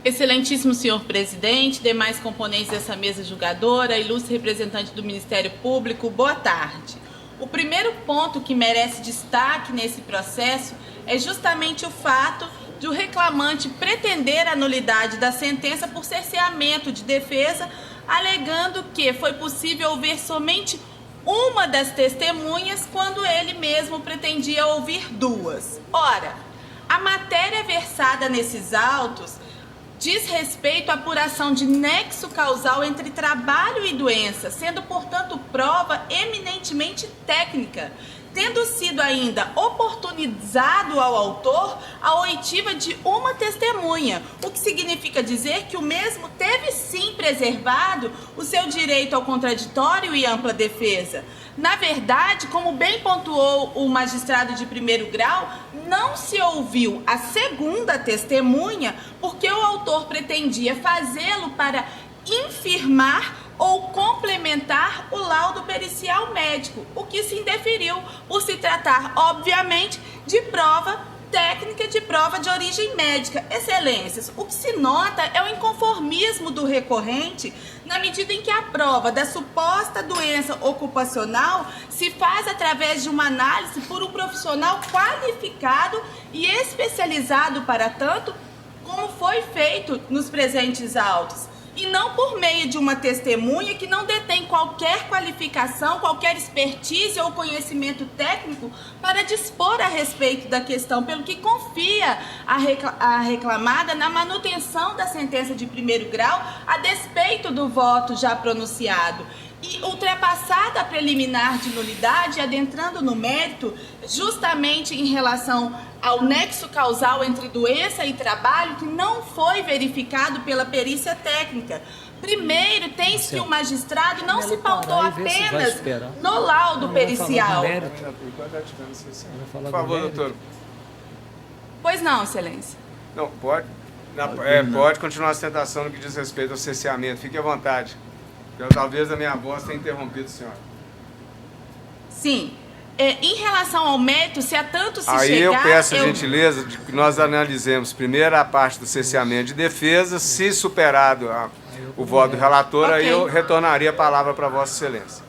Excelentíssimo senhor presidente, demais componentes dessa mesa julgadora, ilustre representante do Ministério Público, boa tarde. O primeiro ponto que merece destaque nesse processo é justamente o fato de o reclamante pretender a nulidade da sentença por cerceamento de defesa, alegando que foi possível ouvir somente uma das testemunhas quando ele mesmo pretendia ouvir duas. Ora, a matéria versada nesses autos diz respeito à apuração de nexo causal entre trabalho e doença, sendo, portanto, prova eminentemente técnica, tendo sido ainda oportunizado ao autor a oitiva de uma testemunha, o que significa dizer que o mesmo teve sim preservado o seu direito ao contraditório e ampla defesa. Na verdade, como bem pontuou o magistrado de primeiro grau, não se ouviu a segunda testemunha porque o autor pretendia fazê-lo para infirmar ou complementar o laudo pericial médico, o que se indeferiu por se tratar, obviamente, de prova técnica, de prova de origem médica. Excelências, o que se nota é o inconformismo do recorrente na medida em que a prova da suposta doença ocupacional se faz através de uma análise por um profissional qualificado e especializado para tanto, como foi feito nos presentes autos, e não por meio de uma testemunha que não detém qualquer qualificação, qualquer expertise ou conhecimento técnico para dispor a respeito da questão, pelo que confia a reclamada na manutenção da sentença de primeiro grau a despeito do voto já pronunciado. E ultrapassada a preliminar de nulidade, adentrando no mérito, justamente em relação ao nexo causal entre doença e trabalho, que não foi verificado pela perícia técnica. Primeiro, tem-se que o magistrado não se pautou apenas no laudo pericial. Por favor, doutor. Pois não, excelência. Não, pode. Pode continuar a sustentação no que diz respeito ao cerceamento. Fique à vontade. Talvez a minha voz tenha interrompido o senhor. Sim. Em relação ao mérito, se há tanto se Aí chegar... eu peço a gentileza de que nós analisemos primeiro a parte do cerceamento de defesa. Se superado o voto do relator, aí eu retornaria a palavra para Vossa Excelência.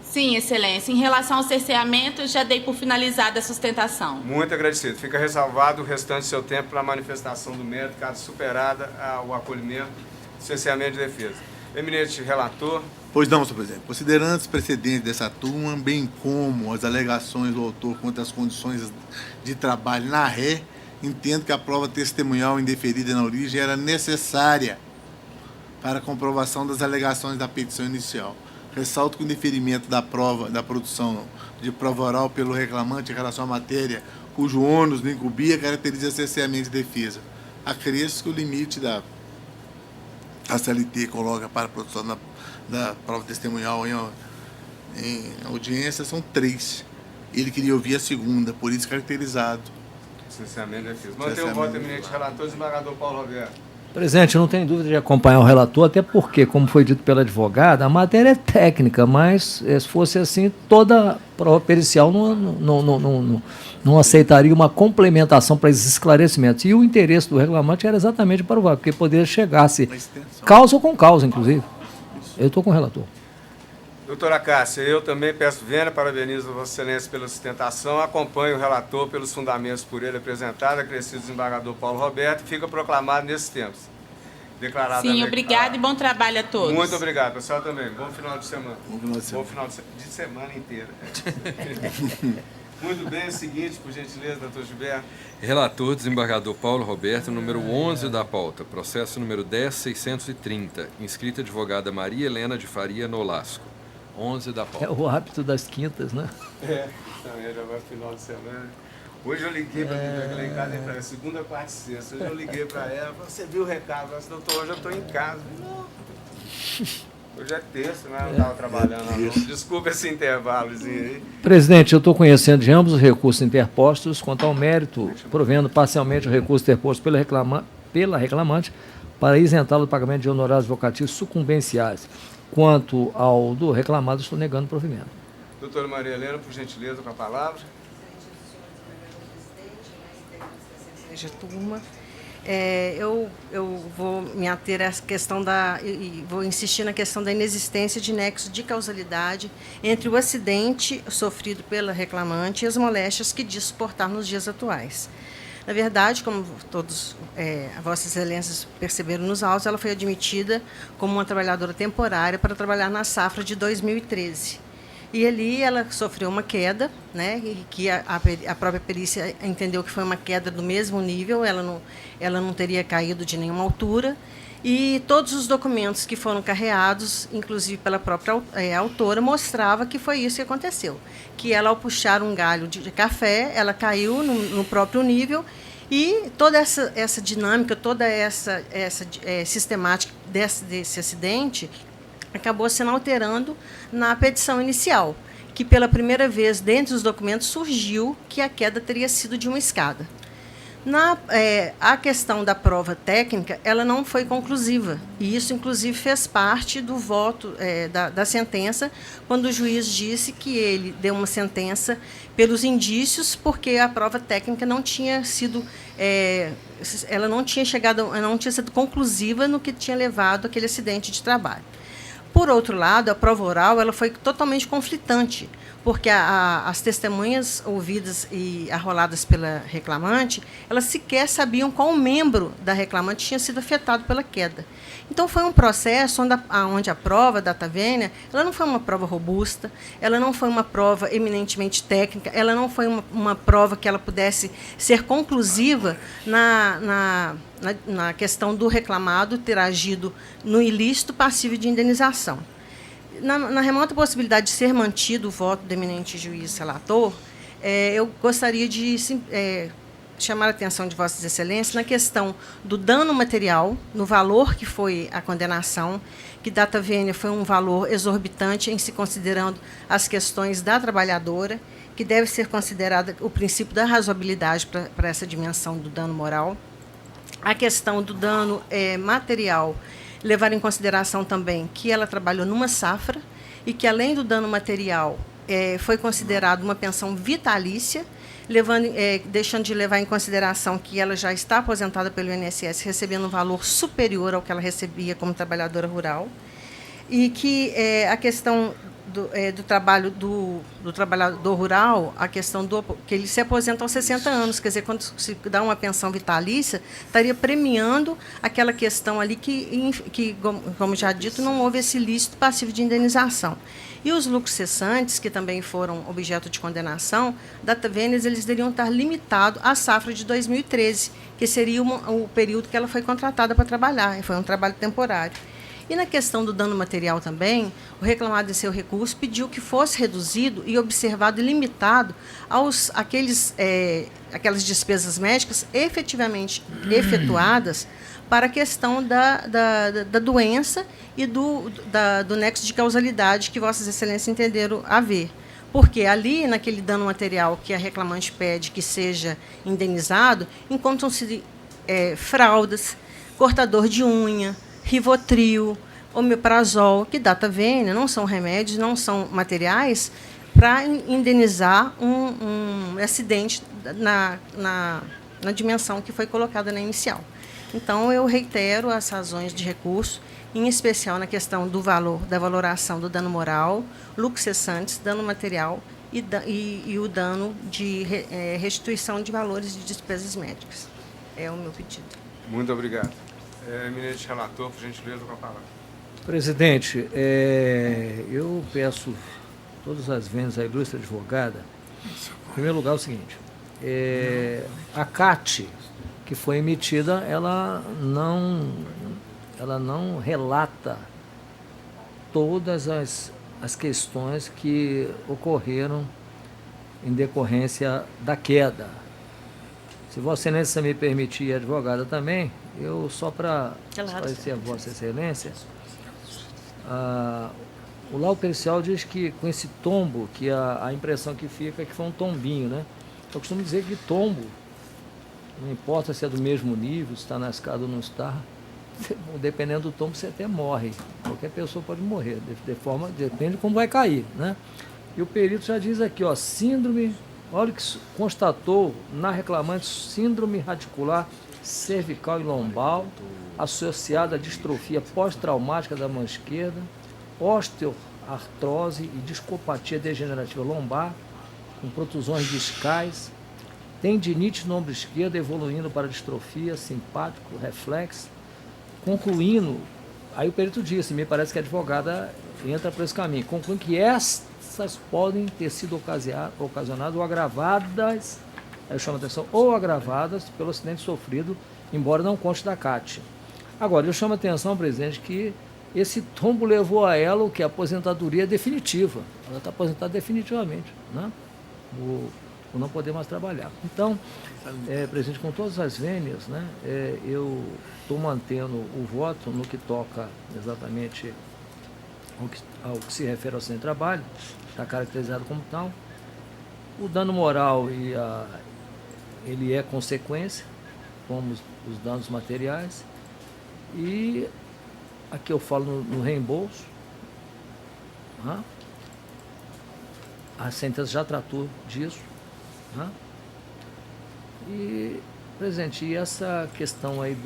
Sim, Excelência. Em relação ao cerceamento, eu já dei por finalizada a sustentação. Muito agradecido. Fica ressalvado o restante do seu tempo para a manifestação do mérito, caso superada o acolhimento do cerceamento de defesa. Eminente relator. Pois não, senhor presidente. Considerando os precedentes dessa turma, bem como as alegações do autor quanto às condições de trabalho na ré, entendo que a prova testemunhal indeferida na origem era necessária para a comprovação das alegações da petição inicial. Ressalto que o indeferimento da prova da produção de prova oral pelo reclamante em relação à matéria cujo ônus não incumbia caracteriza cerceamento de defesa. Acresce que o limite da CLT coloca para a produção da prova testemunhal em audiência são 3. Ele queria ouvir a segunda, por isso caracterizado. Cerceamento de defesa. Mantém o voto, eminente relator, desembargador Paulo Roberto. Presidente, não tem dúvida de acompanhar o relator, até porque, como foi dito pela advogada, a matéria é técnica, mas se fosse assim, toda prova pericial não aceitaria uma complementação para esses esclarecimentos. E o interesse do reclamante era exatamente provar, porque poderia chegar-se causa ou com causa, inclusive. Eu estou com o relator. Doutora Cássia, eu também peço vênia, parabenizo a Vossa Excelência pela sustentação, acompanho o relator pelos fundamentos por ele apresentados, acrescido desembargador Paulo Roberto, e fica proclamado nesses tempos. Declarado. Sim, obrigado e bom trabalho a todos. Muito obrigado, pessoal também. Bom final de semana. Bom final de semana. Bom final de semana inteira. Muito bem, é o seguinte, por gentileza, doutor Gilberto. Relator, desembargador Paulo Roberto, número 11 da pauta, processo número 10.630, inscrita advogada Maria Helena de Faria Nolasco. 11 da pauta. É o hábito das quintas, né? Também já vai final de semana. Hoje eu liguei para mim, lá em casa, para segunda, quarta e sexta. Hoje eu liguei para ela, você viu o recado? Ela disse, doutor, hoje eu estou em casa. Não. Hoje é terça, né? Eu não estava trabalhando lá, não. Desculpa esse intervalozinho aí. Presidente, eu estou conhecendo de ambos os recursos interpostos quanto ao mérito, provendo parcialmente o recurso interposto pela reclamante para isentá-lo do pagamento de honorários vocativos sucumbenciais. Quanto ao do reclamado, estou negando o provimento. Doutora Maria Helena, por gentileza, com a palavra. Turma, eu vou me ater à questão e vou insistir na questão da inexistência de nexo de causalidade entre o acidente sofrido pela reclamante e as moléstias que diz suportar nos dias atuais. Na verdade, como todos Vossas Excelências perceberam nos autos, ela foi admitida como uma trabalhadora temporária para trabalhar na safra de 2013. E ali ela sofreu uma queda, né, e que a própria perícia entendeu que foi uma queda do mesmo nível, ela não teria caído de nenhuma altura. E todos os documentos que foram carreados, inclusive pela própria autora, mostrava que foi isso que aconteceu. Que ela, ao puxar um galho de café, ela caiu no próprio nível e toda essa dinâmica, toda essa sistemática desse acidente acabou se alterando na petição inicial, que pela primeira vez, dentre os documentos, surgiu que a queda teria sido de uma escada. A questão da prova técnica, ela não foi conclusiva, e isso, inclusive, fez parte do voto da sentença, quando o juiz disse que ele deu uma sentença pelos indícios, porque a prova técnica não tinha sido, ela não tinha sido conclusiva no que tinha levado aquele acidente de trabalho. Por outro lado, a prova oral ela foi totalmente conflitante, porque as testemunhas ouvidas e arroladas pela reclamante, elas sequer sabiam qual membro da reclamante tinha sido afetado pela queda. Então, foi um processo onde a prova data vênia, ela não foi uma prova robusta, ela não foi uma prova eminentemente técnica, ela não foi uma prova que ela pudesse ser conclusiva na questão do reclamado ter agido no ilícito passível de indenização. Na remota possibilidade de ser mantido o voto do eminente juiz relator, eu gostaria de chamar a atenção de Vossas Excelências na questão do dano material, no valor que foi a condenação, que data vênia foi um valor exorbitante em se considerando as questões da trabalhadora, que deve ser considerada o princípio da razoabilidade para essa dimensão do dano moral. A questão do dano material, levar em consideração também que ela trabalhou numa safra e que, além do dano material, foi considerado uma pensão vitalícia, deixando de levar em consideração que ela já está aposentada pelo INSS, recebendo um valor superior ao que ela recebia como trabalhadora rural, e que a questão do trabalho do trabalhador rural, a questão que ele se aposenta aos 60 anos, quer dizer, quando se dá uma pensão vitalícia, estaria premiando aquela questão ali que, como já dito, não houve esse ilícito passivo de indenização. E os lucros cessantes, que também foram objeto de condenação, data vênias, eles deveriam estar limitados à safra de 2013, que seria o período que ela foi contratada para trabalhar, foi um trabalho temporário. E na questão do dano material também, o reclamado em seu recurso pediu que fosse reduzido e observado e limitado aquelas despesas médicas efetivamente efetuadas para a questão da doença e do nexo de causalidade que Vossas Excelências entenderam haver. Porque ali, naquele dano material que a reclamante pede que seja indenizado, encontram-se fraldas, cortador de unha, Rivotril, omeprazol, que data vênia, não são remédios, não são materiais para indenizar um acidente na dimensão que foi colocada na inicial. Então, eu reitero as razões de recurso, em especial na questão do valor, da valoração do dano moral, lucros cessantes, dano material e o dano de restituição de valores de despesas médicas. É o meu pedido. Muito obrigado. Eminente relator, por gentileza, com a palavra. Presidente, eu peço todas as vezes à ilustre advogada, em primeiro lugar, é o seguinte, a CAT que foi emitida, ela não relata todas as questões que ocorreram em decorrência da queda. Se Vossa Excelência me permitir, advogada também, eu só para esclarecer a Vossa Excelência, o laudo pericial diz que com esse tombo, que a impressão que fica é que foi um tombinho, né? Eu costumo dizer que tombo, não importa se é do mesmo nível, se está na escada ou não está, dependendo do tombo você até morre. Qualquer pessoa pode morrer, depende de como vai cair, né? E o perito já diz aqui, ó, síndrome, olha o que constatou na reclamante, síndrome radicular cervical e lombar, associada à distrofia pós-traumática da mão esquerda, osteoartrose e discopatia degenerativa lombar, com protusões discais, tendinite no ombro esquerdo evoluindo para distrofia simpático, reflexo, concluindo, aí o perito disse, me parece que a advogada entra por esse caminho, concluindo que essas podem ter sido ocasionadas ou agravadas, aí eu chamo a atenção, ou agravadas pelo acidente sofrido, embora não conste da CAT. Agora, eu chamo a atenção, presidente, que esse tombo levou a ela o que? A aposentadoria definitiva. Ela está aposentada definitivamente, né? Por não poder mais trabalhar. Então, presidente, com todas as vênias, né, eu estou mantendo o voto no que toca exatamente ao que se refere ao acidente de trabalho, está caracterizado como tal. O dano moral ele é consequência, como os danos materiais. E aqui eu falo no reembolso. Né? A sentença já tratou disso. Né? E, presidente, e essa questão aí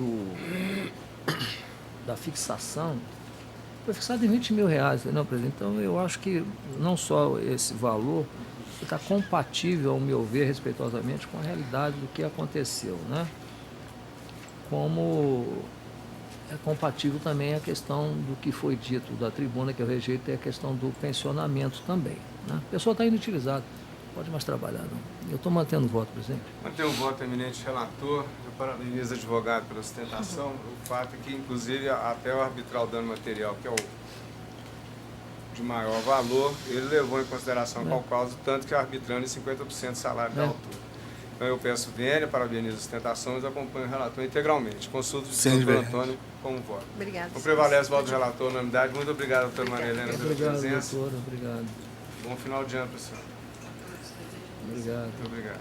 da fixação foi fixada em R$20 mil, não, presidente? Então, eu acho que não só esse valor está compatível, ao meu ver, respeitosamente, com a realidade do que aconteceu, né? Como é compatível também a questão do que foi dito da tribuna, que eu rejeito, é a questão do pensionamento também, né? A pessoa está inutilizada, não pode mais trabalhar, não. Eu estou mantendo o voto, presidente. Mantendo o voto, eminente relator. Eu parabenizo o advogado pela sustentação. O fato é que, inclusive, até o arbitral dano material, que é o de maior valor, ele levou em consideração qual causa, tanto que arbitrando em 50% do salário da altura. Então eu peço vênia, parabenizo a sustentação e acompanho o relator integralmente. Consulto o doutor Antônio como voto. Obrigada. Então prevalece o voto do relator, unanimidade. Muito obrigado, doutora Maria Helena, pela presença. Doutora, obrigado. Bom final de ano, pessoal. Obrigado. Muito obrigado.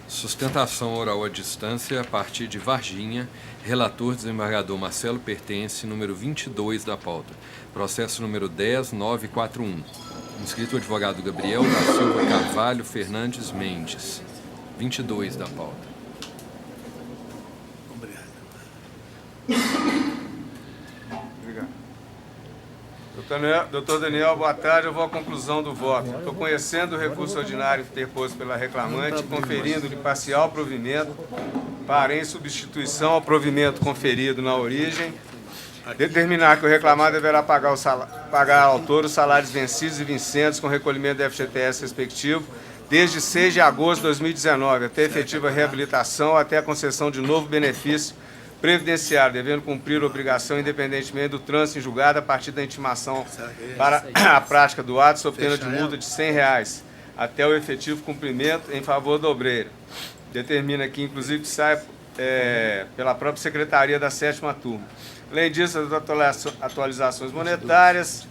Sustentação oral à distância a partir de Varginha, relator desembargador Marcelo Pertence, número 22 da pauta. Processo número 10941. Inscrito o advogado Gabriel da Silva Carvalho Fernandes Mendes, 22 da pauta. Obrigado. Doutor Daniel, boa tarde. Eu vou à conclusão do voto. Estou conhecendo o recurso ordinário interposto pela reclamante, conferindo-lhe parcial provimento para em substituição ao provimento conferido na origem, determinar que o reclamado deverá pagar ao autor os salários vencidos e vincentes com recolhimento do FGTS respectivo desde 6 de agosto de 2019 até a efetiva reabilitação, até a concessão de novo benefício previdenciário, devendo cumprir a obrigação independentemente do trânsito em julgado a partir da intimação para a prática do ato, sob pena de multa de R$100 até o efetivo cumprimento em favor do obreiro. Determina aqui, inclusive, que saia pela própria Secretaria da 7ª Turma. Além disso, as atualizações monetárias,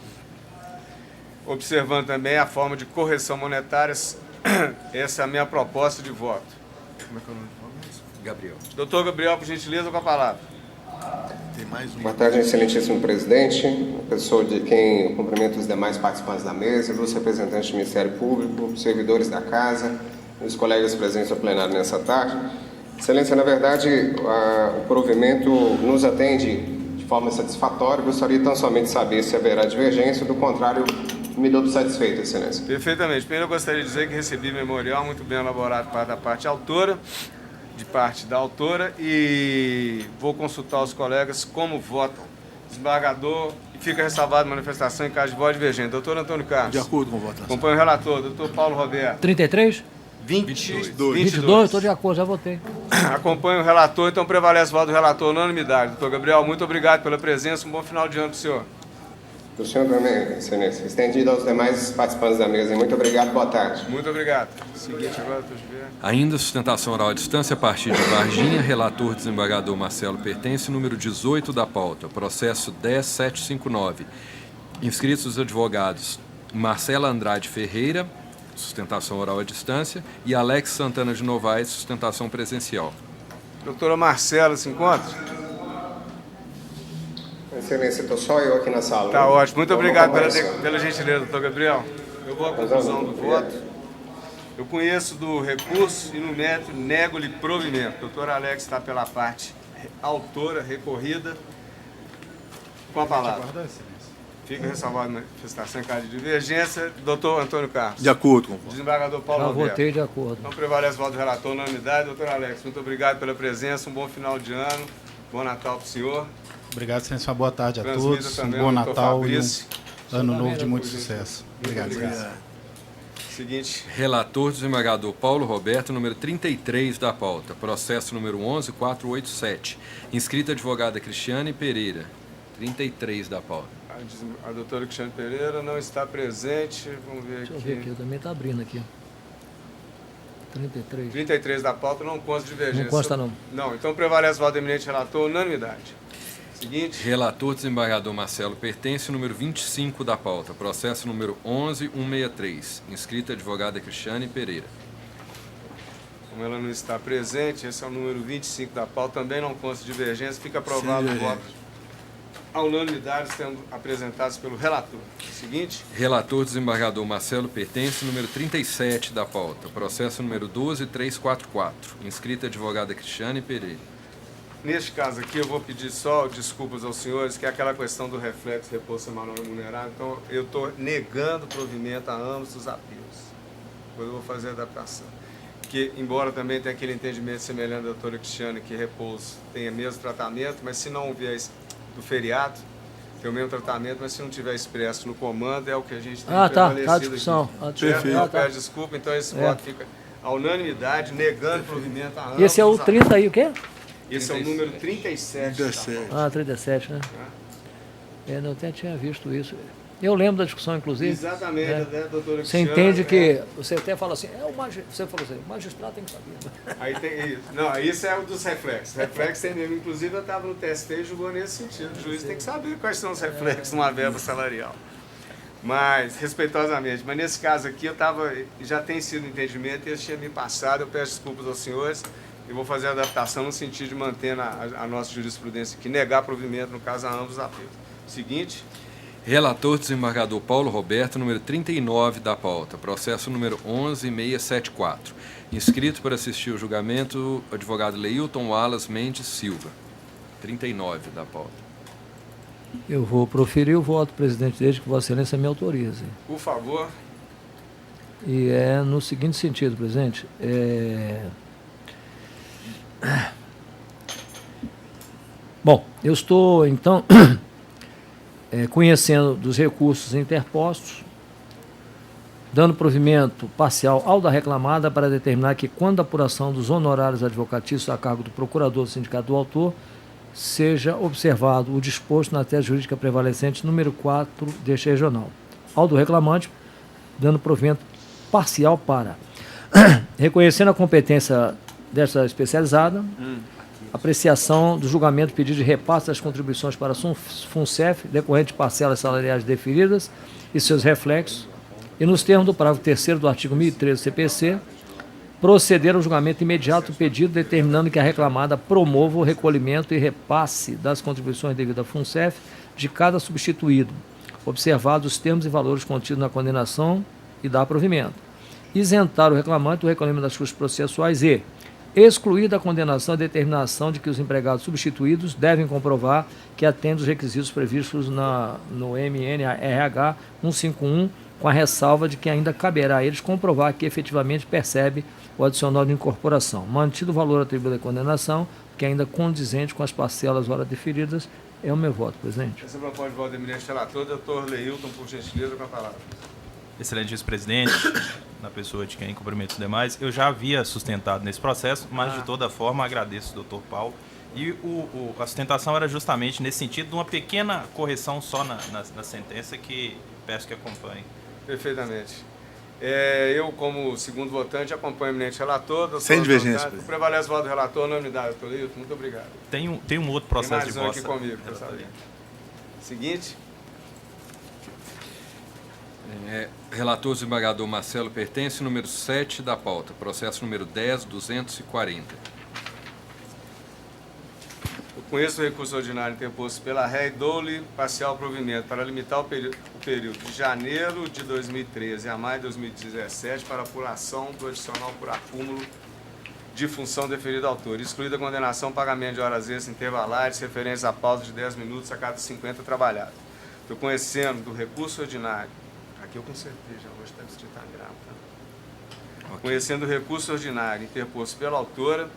observando também a forma de correção monetária, essa é a minha proposta de voto. Como é que é o nome? Gabriel. Doutor Gabriel, por gentileza, com a palavra. Tem mais um. Boa tarde, excelentíssimo presidente, pessoa de quem eu cumprimento os demais participantes da mesa, os representantes do Ministério Público, servidores da Casa, os colegas presentes ao plenário nessa tarde. Excelência, na verdade, o provimento nos atende de forma satisfatória. Gostaria tão somente de saber se haverá divergência, do contrário, me dou por satisfeito, Excelência. Perfeitamente. Primeiro, eu gostaria de dizer que recebi memorial muito bem elaborado da parte autora, de parte da autora, e vou consultar os colegas como votam. Desembargador, e fica ressalvado a manifestação em caso de voto divergente. Doutor Antônio Carlos. De acordo com a votação. Acompanho o relator. Doutor Paulo Roberto. 33? 22. Estou de acordo, já votei. Acompanho o relator, então prevalece o voto do relator, unanimidade. Doutor Gabriel, muito obrigado pela presença, um bom final de ano para o senhor. Do senhor também, Excelência. Estendido aos demais participantes da mesa. Muito obrigado, boa tarde. Muito obrigado. Seguinte agora, doutor Gilberto. Ainda sustentação oral à distância a partir de Varginha, relator desembargador Marcelo Pertence, número 18 da pauta, processo 10759. Inscritos os advogados Marcela Andrade Ferreira, sustentação oral à distância, e Alex Santana de Novaes, sustentação presencial. Doutora Marcela, se encontra? Excelência, estou só eu aqui na sala. Está ótimo. Muito obrigado pela gentileza, doutor Gabriel. Eu vou à conclusão do voto. Eu conheço do recurso e no mérito nego-lhe provimento. Doutor Alex está pela parte autora, recorrida. Com a palavra. Fica ressalvada a manifestação em caso de divergência. Doutor Antônio Carlos. De acordo com o voto. Desembargador Paulo Já Roberto. votei de acordo. Então prevalece o voto do relator, unanimidade. Doutor Alex, muito obrigado pela presença. Um bom final de ano. Bom Natal para o senhor. Obrigado, excelência. Uma boa tarde a Transmita todos. Um também bom ao doutor Natal e Fabrício. um ano novo de muito sucesso. Obrigado. Seguinte. Relator desembargador Paulo Roberto, número 33 da pauta, processo número 11487. Inscrita advogada Cristiane Pereira, 33 da pauta. A doutora Cristiane Pereira não está presente. Vamos ver Deixa eu aqui. ver aqui, eu também está abrindo aqui. 33. 33 da pauta, não consta divergência. Não consta, não. Não, então prevalece o voto do eminente relator, unanimidade. Seguinte. Relator desembargador Marcelo Pertence, número 25 da pauta, processo número 11163. Inscrita advogada Cristiane Pereira. Como ela não está presente, esse é o número 25 da pauta, também não consta divergência, fica aprovado o voto à unanimidade, sendo apresentados pelo relator. Seguinte. Relator desembargador Marcelo Pertence, número 37 da pauta, processo número 12344. Inscrita advogada Cristiane Pereira. Neste caso aqui, eu vou pedir só desculpas aos senhores, que é aquela questão do reflexo repouso semanal remunerado. Então, eu estou negando provimento a ambos os apelos. Depois eu vou fazer a adaptação. Que, embora também tenha aquele entendimento semelhante da doutora Cristiane, que repouso tenha mesmo tratamento, mas se não houver do feriado, tem o mesmo tratamento, mas se não tiver expresso no comando, é o que a gente tem prevalecido tá a discussão. aqui. Eu peço desculpa, então esse voto fica a unanimidade, negando provimento a ambos. Esse é o 30 aí, o quê? Esse é o número 37. Ah, 37, né? Eu até tinha visto isso. Eu lembro da discussão, inclusive. Exatamente, né? doutora Você entende que... Você até fala assim, você falou assim, o magistrado tem que saber. Aí tem isso. Não, isso é o dos reflexos. Reflexo tem mesmo. Inclusive, eu estava no TST e julgou nesse sentido. O juiz tem que saber quais são os reflexos numa verba salarial. Mas, respeitosamente, mas nesse caso aqui, já tem sido entendimento e eles tinham me passado. Eu peço desculpas aos senhores e vou fazer a adaptação no sentido de manter a nossa jurisprudência aqui, negar provimento, no caso, a ambos os apelos. Seguinte. Relator desembargador Paulo Roberto, número 39 da pauta, processo número 11674. Inscrito para assistir o julgamento, o advogado Leilton Wallace Mendes Silva, 39 da pauta. Eu vou proferir o voto, presidente, desde que Vossa Excelência me autorize. Por favor. E é no seguinte sentido, presidente. Bom, eu estou, então, conhecendo dos recursos interpostos, dando provimento parcial ao da reclamada para determinar que, quando a apuração dos honorários advocatícios a cargo do procurador do sindicato do autor seja observado o disposto na tese jurídica prevalecente número 4 deste regional. Ao do reclamante, dando provimento parcial para, reconhecendo a competência desta especializada, apreciação do julgamento pedido de repasse das contribuições para a FUNCEF, decorrente de parcelas salariais deferidas e seus reflexos, e nos termos do parágrafo 3º do artigo 1013 do CPC, proceder ao julgamento imediato do pedido, determinando que a reclamada promova o recolhimento e repasse das contribuições devidas à FUNCEF de cada substituído, observados os termos e valores contidos na condenação e dar provimento. Isentar o reclamante do recolhimento das custas processuais e excluir da condenação a determinação de que os empregados substituídos devem comprovar que atendem os requisitos previstos no MNRH 151, com a ressalva de que ainda caberá a eles comprovar que efetivamente percebe o adicional de incorporação, mantido o valor atribuído à condenação, que é ainda condizente com as parcelas ora deferidas. É o meu voto, presidente. Essa proposta de voto do eminente relator, doutor Leilton, por gentileza, com a palavra. Excelente vice-presidente, na pessoa de quem cumprimento os demais, eu já havia sustentado nesse processo, mas de toda forma agradeço ao doutor Paulo. E a sustentação era justamente nesse sentido de uma pequena correção só na sentença que peço que acompanhe. Perfeitamente. Eu, como segundo votante, acompanho o eminente relator. Sem divergência. Prevalece o voto do relator, unanimidade, doutor Leilton. Muito obrigado. Tem um outro processo de voto. Tem mais um aqui comigo, para saber. Seguinte. Relator desembargador Marcelo Pertence, número 7 da pauta, processo número 10.240. Eu conheço o recurso ordinário interposto pela REI, dou-lhe parcial provimento para limitar o período de janeiro de 2013 a maio de 2017 para apuração do adicional por acúmulo de função deferida ao autor, excluída a condenação, pagamento de horas extras intervalares, referência a pausa de 10 minutos a cada 50 trabalhados. Estou conhecendo do recurso ordinário. Aqui eu consertei já, hoje deve estar grave. Tá? Okay. Conhecendo o recurso ordinário interposto pela autora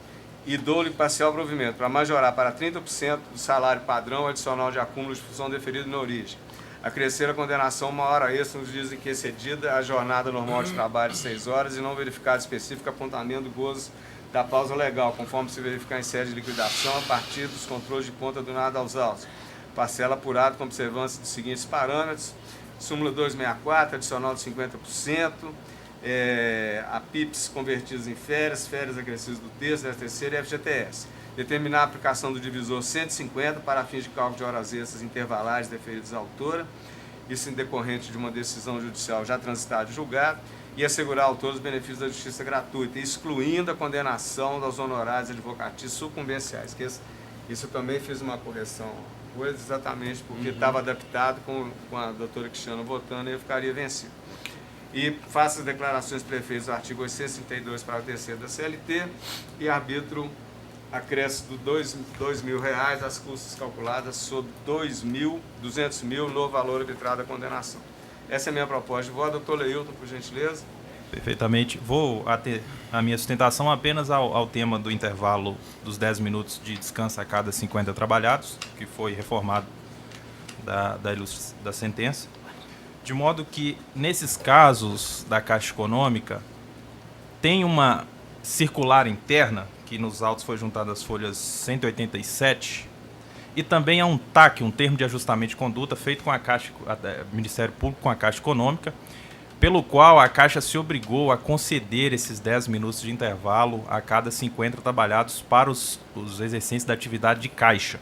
e dou-lhe parcial provimento para majorar para 30% do salário padrão adicional de acúmulo de função deferida na origem. Acrescer a condenação uma hora extra nos dias em que excedida a jornada normal de trabalho de 6 horas e não verificado específico apontamento do gozo da pausa legal, conforme se verificar em sede de liquidação a partir dos controles de conta do nada aos autos. Parcela apurada com observância dos seguintes parâmetros: súmula 264, adicional de 50%, a PIPs convertidos em férias acrescidas do terço, 13ª e FGTS. Determinar a aplicação do divisor 150 para fins de cálculo de horas extras intervalares deferidas à autora, isso em decorrente de uma decisão judicial já transitada e julgada, e assegurar ao autor os benefícios da justiça gratuita, excluindo a condenação dos honorários advocatícios sucumbenciais. Que isso também fiz uma correção, exatamente porque estava adaptado com a doutora Cristiana votando e eu ficaria vencido. E faço as declarações prefeitas do artigo 832 para o terceiro da CLT e arbitro acréscimo de R$2.000 às custas calculadas sobre 200 mil no valor arbitrado da condenação. Essa é a minha proposta de voto. Doutor Leilton, por gentileza. Perfeitamente. Vou ater a minha sustentação apenas ao tema do intervalo dos 10 minutos de descanso a cada 50 trabalhados, que foi reformado da sentença. De modo que, nesses casos da Caixa Econômica, tem uma circular interna, que nos autos foi juntada às folhas 187, e também há um TAC, um termo de ajustamento de conduta, feito com a Caixa, Ministério Público com a Caixa Econômica, pelo qual a Caixa se obrigou a conceder esses 10 minutos de intervalo a cada 50 trabalhados para os exercentes da atividade de Caixa.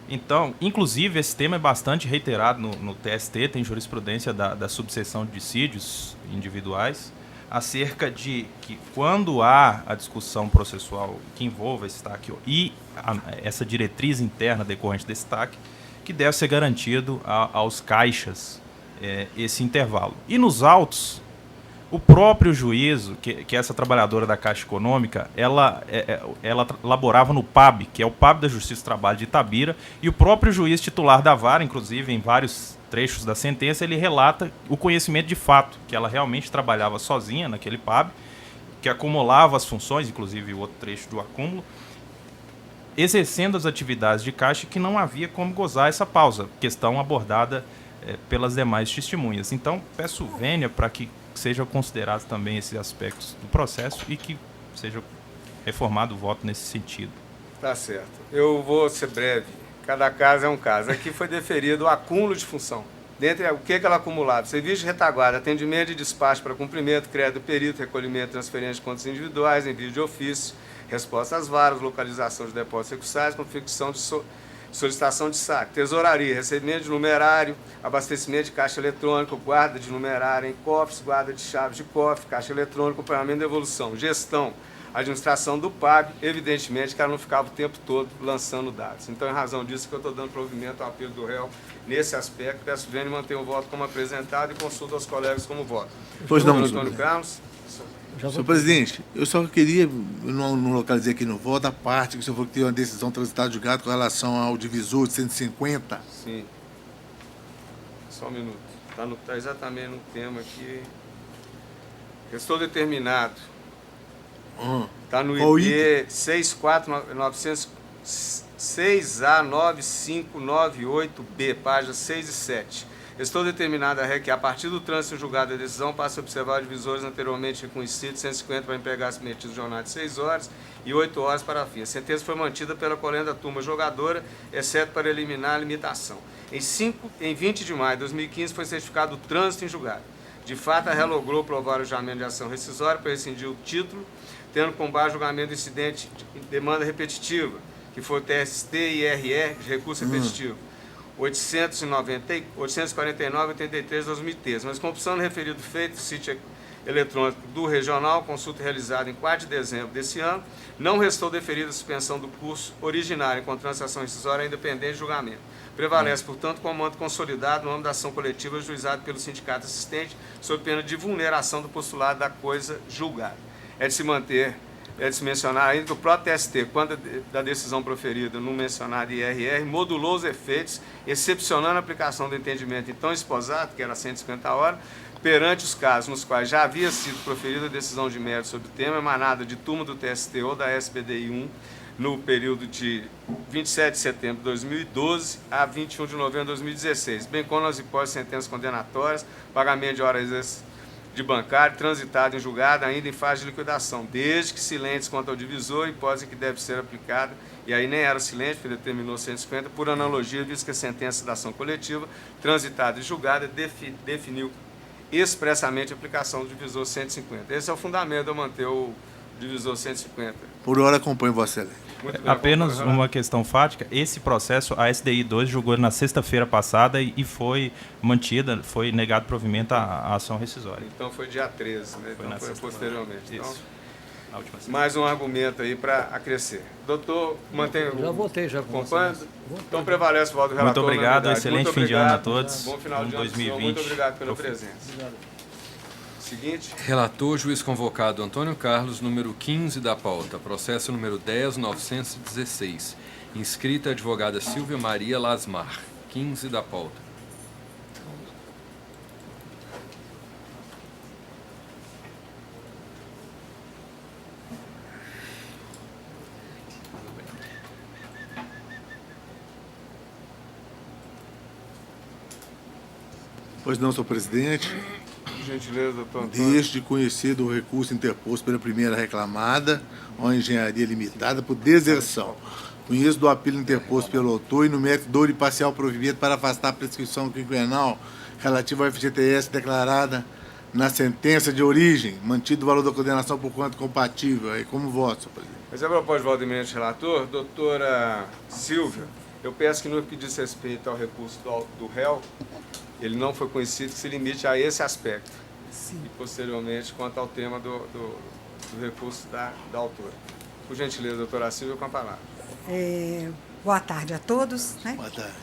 Então, inclusive, esse tema é bastante reiterado no TST, tem jurisprudência da subseção de dissídios individuais, acerca de que quando há a discussão processual que envolva esse TAC e essa diretriz interna decorrente desse TAC, que deve ser garantido aos caixas esse intervalo. E nos autos, o próprio juízo, que essa trabalhadora da Caixa Econômica, ela laborava no PAB, que é o PAB da Justiça do Trabalho de Itabira, e o próprio juiz titular da vara, inclusive em vários trechos da sentença, ele relata o conhecimento de fato, que ela realmente trabalhava sozinha naquele PAB, que acumulava as funções, inclusive o outro trecho do acúmulo, exercendo as atividades de Caixa, que não havia como gozar essa pausa, questão abordada pelas demais testemunhas. Então, peço vênia para que sejam considerados também esses aspectos do processo e que seja reformado o voto nesse sentido. Tá certo. Eu vou ser breve. Cada caso é um caso. Aqui foi deferido o acúmulo de função. Dentre o que ela acumulava? Serviço de retaguarda, atendimento de despacho para cumprimento, crédito, perito, recolhimento e transferência de contas individuais, envio de ofício, resposta às varas, localização de depósitos recursais, confecção de solicitação de saque, tesouraria, recebimento de numerário, abastecimento de caixa eletrônico, guarda de numerário em cofres, guarda de chaves de cofre, caixa eletrônico, acompanhamento de devolução, gestão, administração do PAB, evidentemente que ela não ficava o tempo todo lançando dados. Então, em razão disso que eu estou dando provimento ao apelo do réu nesse aspecto, peço vênia manter o voto como apresentado e consulto aos colegas como voto. Pois não, Antônio Carlos. Senhor presidente, eu só queria, eu não localizei aqui no voto, a parte que o senhor falou que teve uma decisão transitada de julgado com relação ao divisor de 150. Sim. Só um minuto. Está exatamente no tema aqui. Estou determinado. Está no IP 6A9598B, páginas 6 e 7. Estou determinado que, a partir do trânsito julgado da decisão, passe a observar os divisores anteriormente reconhecidos, 150 para empregar submetidos jornal de 6 horas e 8 horas para a fim. A sentença foi mantida pela colenda da turma jogadora, exceto para eliminar a limitação. Em 20 de maio de 2015, foi certificado o trânsito em julgado. De fato, a réu logrou provar o julgamento de ação rescisória para rescindir o título, tendo com base o julgamento do incidente de demanda repetitiva, que foi o TST e IRR de recurso repetitivo, 849-83-2013, mas com opção no referido feito, sítio eletrônico do Regional, consulta realizada em 4 de dezembro desse ano, não restou deferida a suspensão do curso originário, encontrando-se ação rescisória independente de julgamento. Prevalece, portanto, com o mando consolidado no âmbito da ação coletiva juizada pelo sindicato assistente, sob pena de vulneração do postulado da coisa julgada. É de se mencionar ainda que o próprio TST, quando da decisão proferida no mencionado IRR, modulou os efeitos, excepcionando a aplicação do entendimento então esposado, que era 150 horas, perante os casos nos quais já havia sido proferida a decisão de mérito sobre o tema, emanada de turma do TST ou da SBDI 1, no período de 27 de setembro de 2012 a 21 de novembro de 2016, bem como as hipóteses de sentenças condenatórias, pagamento de horas de bancário, transitado em julgado ainda em fase de liquidação, desde que silentes quanto ao divisor, hipótese que deve ser aplicada, e aí nem era silente, porque determinou 150, por analogia, visto que a sentença da ação coletiva, transitada e julgada, definiu expressamente a aplicação do divisor 150. Esse é o fundamento de eu manter o divisor 150. Por hora, acompanho Vossa Excelência. Apenas uma questão fática, esse processo, a SDI 2 julgou na sexta-feira passada e foi mantida, foi negado provimento à ação rescisória. Então foi dia 13, né? Então foi posteriormente. Isso. Então, mais um argumento aí para acrescer. Doutor, mantém. Já votei, já acompanha. Então prevalece o voto do relator. Muito obrigado, excelente fim de ano a todos. Bom final de ano. 2020. Muito obrigado pela presença. Seguinte. Relator, juiz convocado Antônio Carlos, número 15 da pauta, processo número 10.916. Inscrita a advogada Silvia Maria Lasmar, 15 da pauta. Pois não, senhor presidente. Gentileza, doutor Antônio. Desde conhecido o recurso interposto pela primeira reclamada, uma engenharia limitada por deserção. Conheço do apelo interposto pelo autor e no mérito dor e parcial provimento para afastar a prescrição quinquenal relativa ao FGTS declarada na sentença de origem, mantido o valor da condenação por quanto compatível. Aí como voto, senhor presidente. Mas é proposta de voto do eminente relator, doutora Silvia, eu peço que no que diz respeito ao recurso do réu, ele não foi conhecido, que se limite a esse aspecto. Sim. E posteriormente quanto ao tema do recurso da autora. Por gentileza, doutora Silvia, com a palavra. Boa tarde a todos. Né? Boa tarde.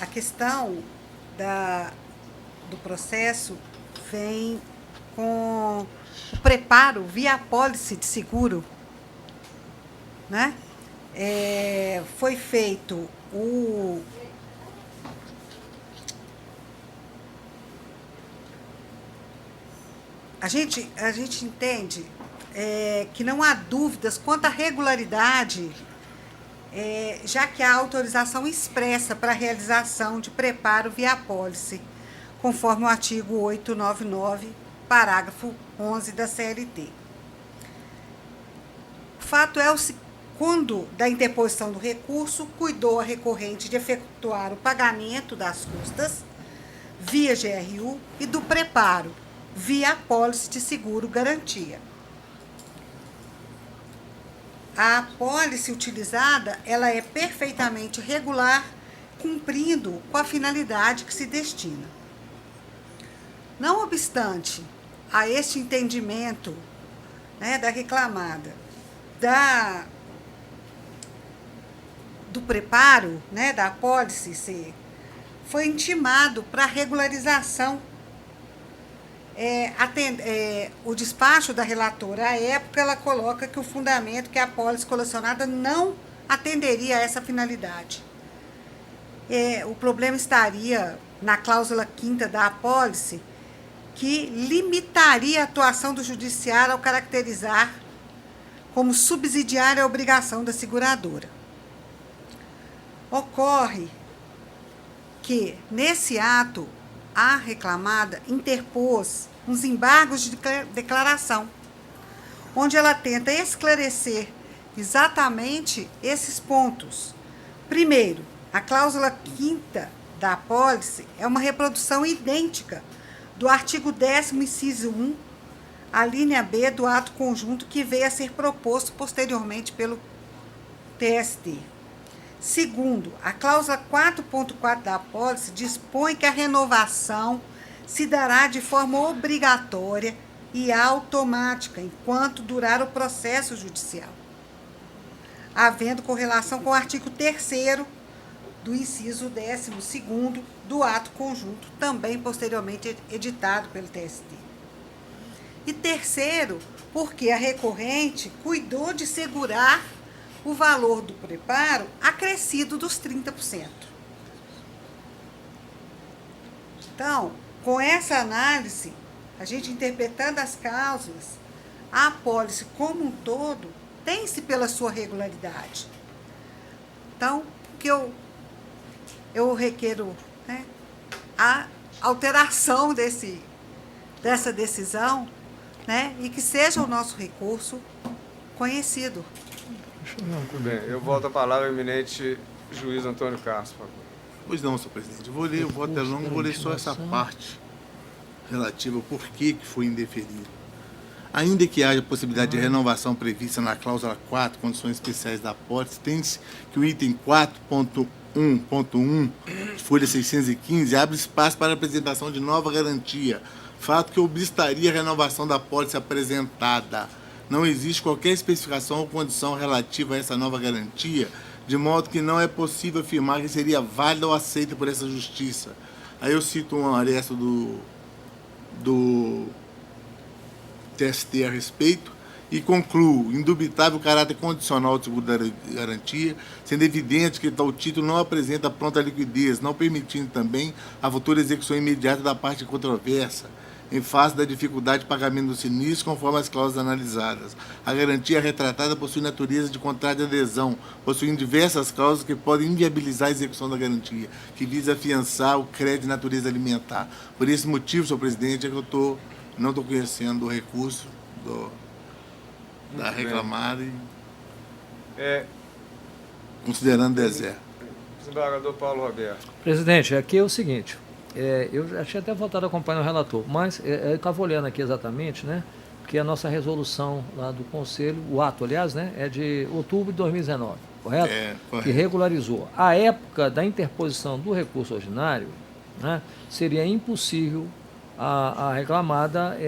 A questão do processo vem com o preparo via apólice de seguro. Né? Foi feito A gente entende que não há dúvidas quanto à regularidade, já que há autorização expressa para a realização de preparo via apólice, conforme o artigo 899, parágrafo 11 da CLT. O fato é quando da interposição do recurso, cuidou a recorrente de efetuar o pagamento das custas via GRU e do preparo via apólice de seguro-garantia. A apólice utilizada, ela é perfeitamente regular, cumprindo com a finalidade que se destina. Não obstante a este entendimento, né, da reclamada, do preparo, né, da apólice, foi intimado para regularização. O despacho da relatora, à época, ela coloca que o fundamento que a apólice colecionada não atenderia a essa finalidade. O problema estaria na cláusula 5ª da apólice, que limitaria a atuação do judiciário ao caracterizar como subsidiária a obrigação da seguradora. Ocorre que, nesse ato, a reclamada interpôs uns embargos de declaração, onde ela tenta esclarecer exatamente esses pontos. Primeiro, a cláusula 5ª da apólice é uma reprodução idêntica do artigo 10º, inciso 1, a linha B do ato conjunto que veio a ser proposto posteriormente pelo TST. Segundo, a cláusula 4.4 da apólice dispõe que a renovação se dará de forma obrigatória e automática enquanto durar o processo judicial, havendo correlação com o artigo 3º do inciso 12º do ato conjunto, também posteriormente editado pelo TST. E terceiro, porque a recorrente cuidou de segurar o valor do preparo acrescido dos 30%. Então, com essa análise, a gente interpretando as cláusulas, a apólice como um todo tem-se pela sua regularidade. Então, o que eu requeiro, né, a alteração dessa decisão, né, e que seja o nosso recurso conhecido. Muito bem, eu volto a palavra ao eminente juiz Antônio Carlos, por favor. Pois não, senhor presidente. Eu vou ler, o voto é longo, vou ler só essa parte relativa ao porquê que foi indeferido. Ainda que haja possibilidade de renovação prevista na cláusula 4, condições especiais da apólice, tem-se que o item 4.1.1, folha 615, abre espaço para a apresentação de nova garantia, fato que obstaria a renovação da apólice apresentada. Não existe qualquer especificação ou condição relativa a essa nova garantia, de modo que não é possível afirmar que seria válida ou aceita por essa justiça. Aí eu cito um aresto do TST a respeito e concluo: indubitável caráter condicional do seguro da garantia, sendo evidente que tal título não apresenta pronta liquidez, não permitindo também a futura execução imediata da parte controversa, em face da dificuldade de pagamento do sinistro, conforme as cláusulas analisadas. A garantia retratada possui natureza de contrato de adesão, possuindo diversas cláusulas que podem inviabilizar a execução da garantia, que visa afiançar o crédito de natureza alimentar. Por esse motivo, senhor presidente, é que eu não estou conhecendo o recurso da reclamada e considerando deserto. Desembargador Paulo Roberto. Presidente, aqui é o seguinte, eu já tinha até voltado a acompanhar o relator, mas eu estava olhando aqui exatamente, né, que a nossa resolução lá do Conselho, o ato, aliás, né, é de outubro de 2019, correto? Correto. Que regularizou. A época da interposição do recurso ordinário, né, seria impossível a reclamada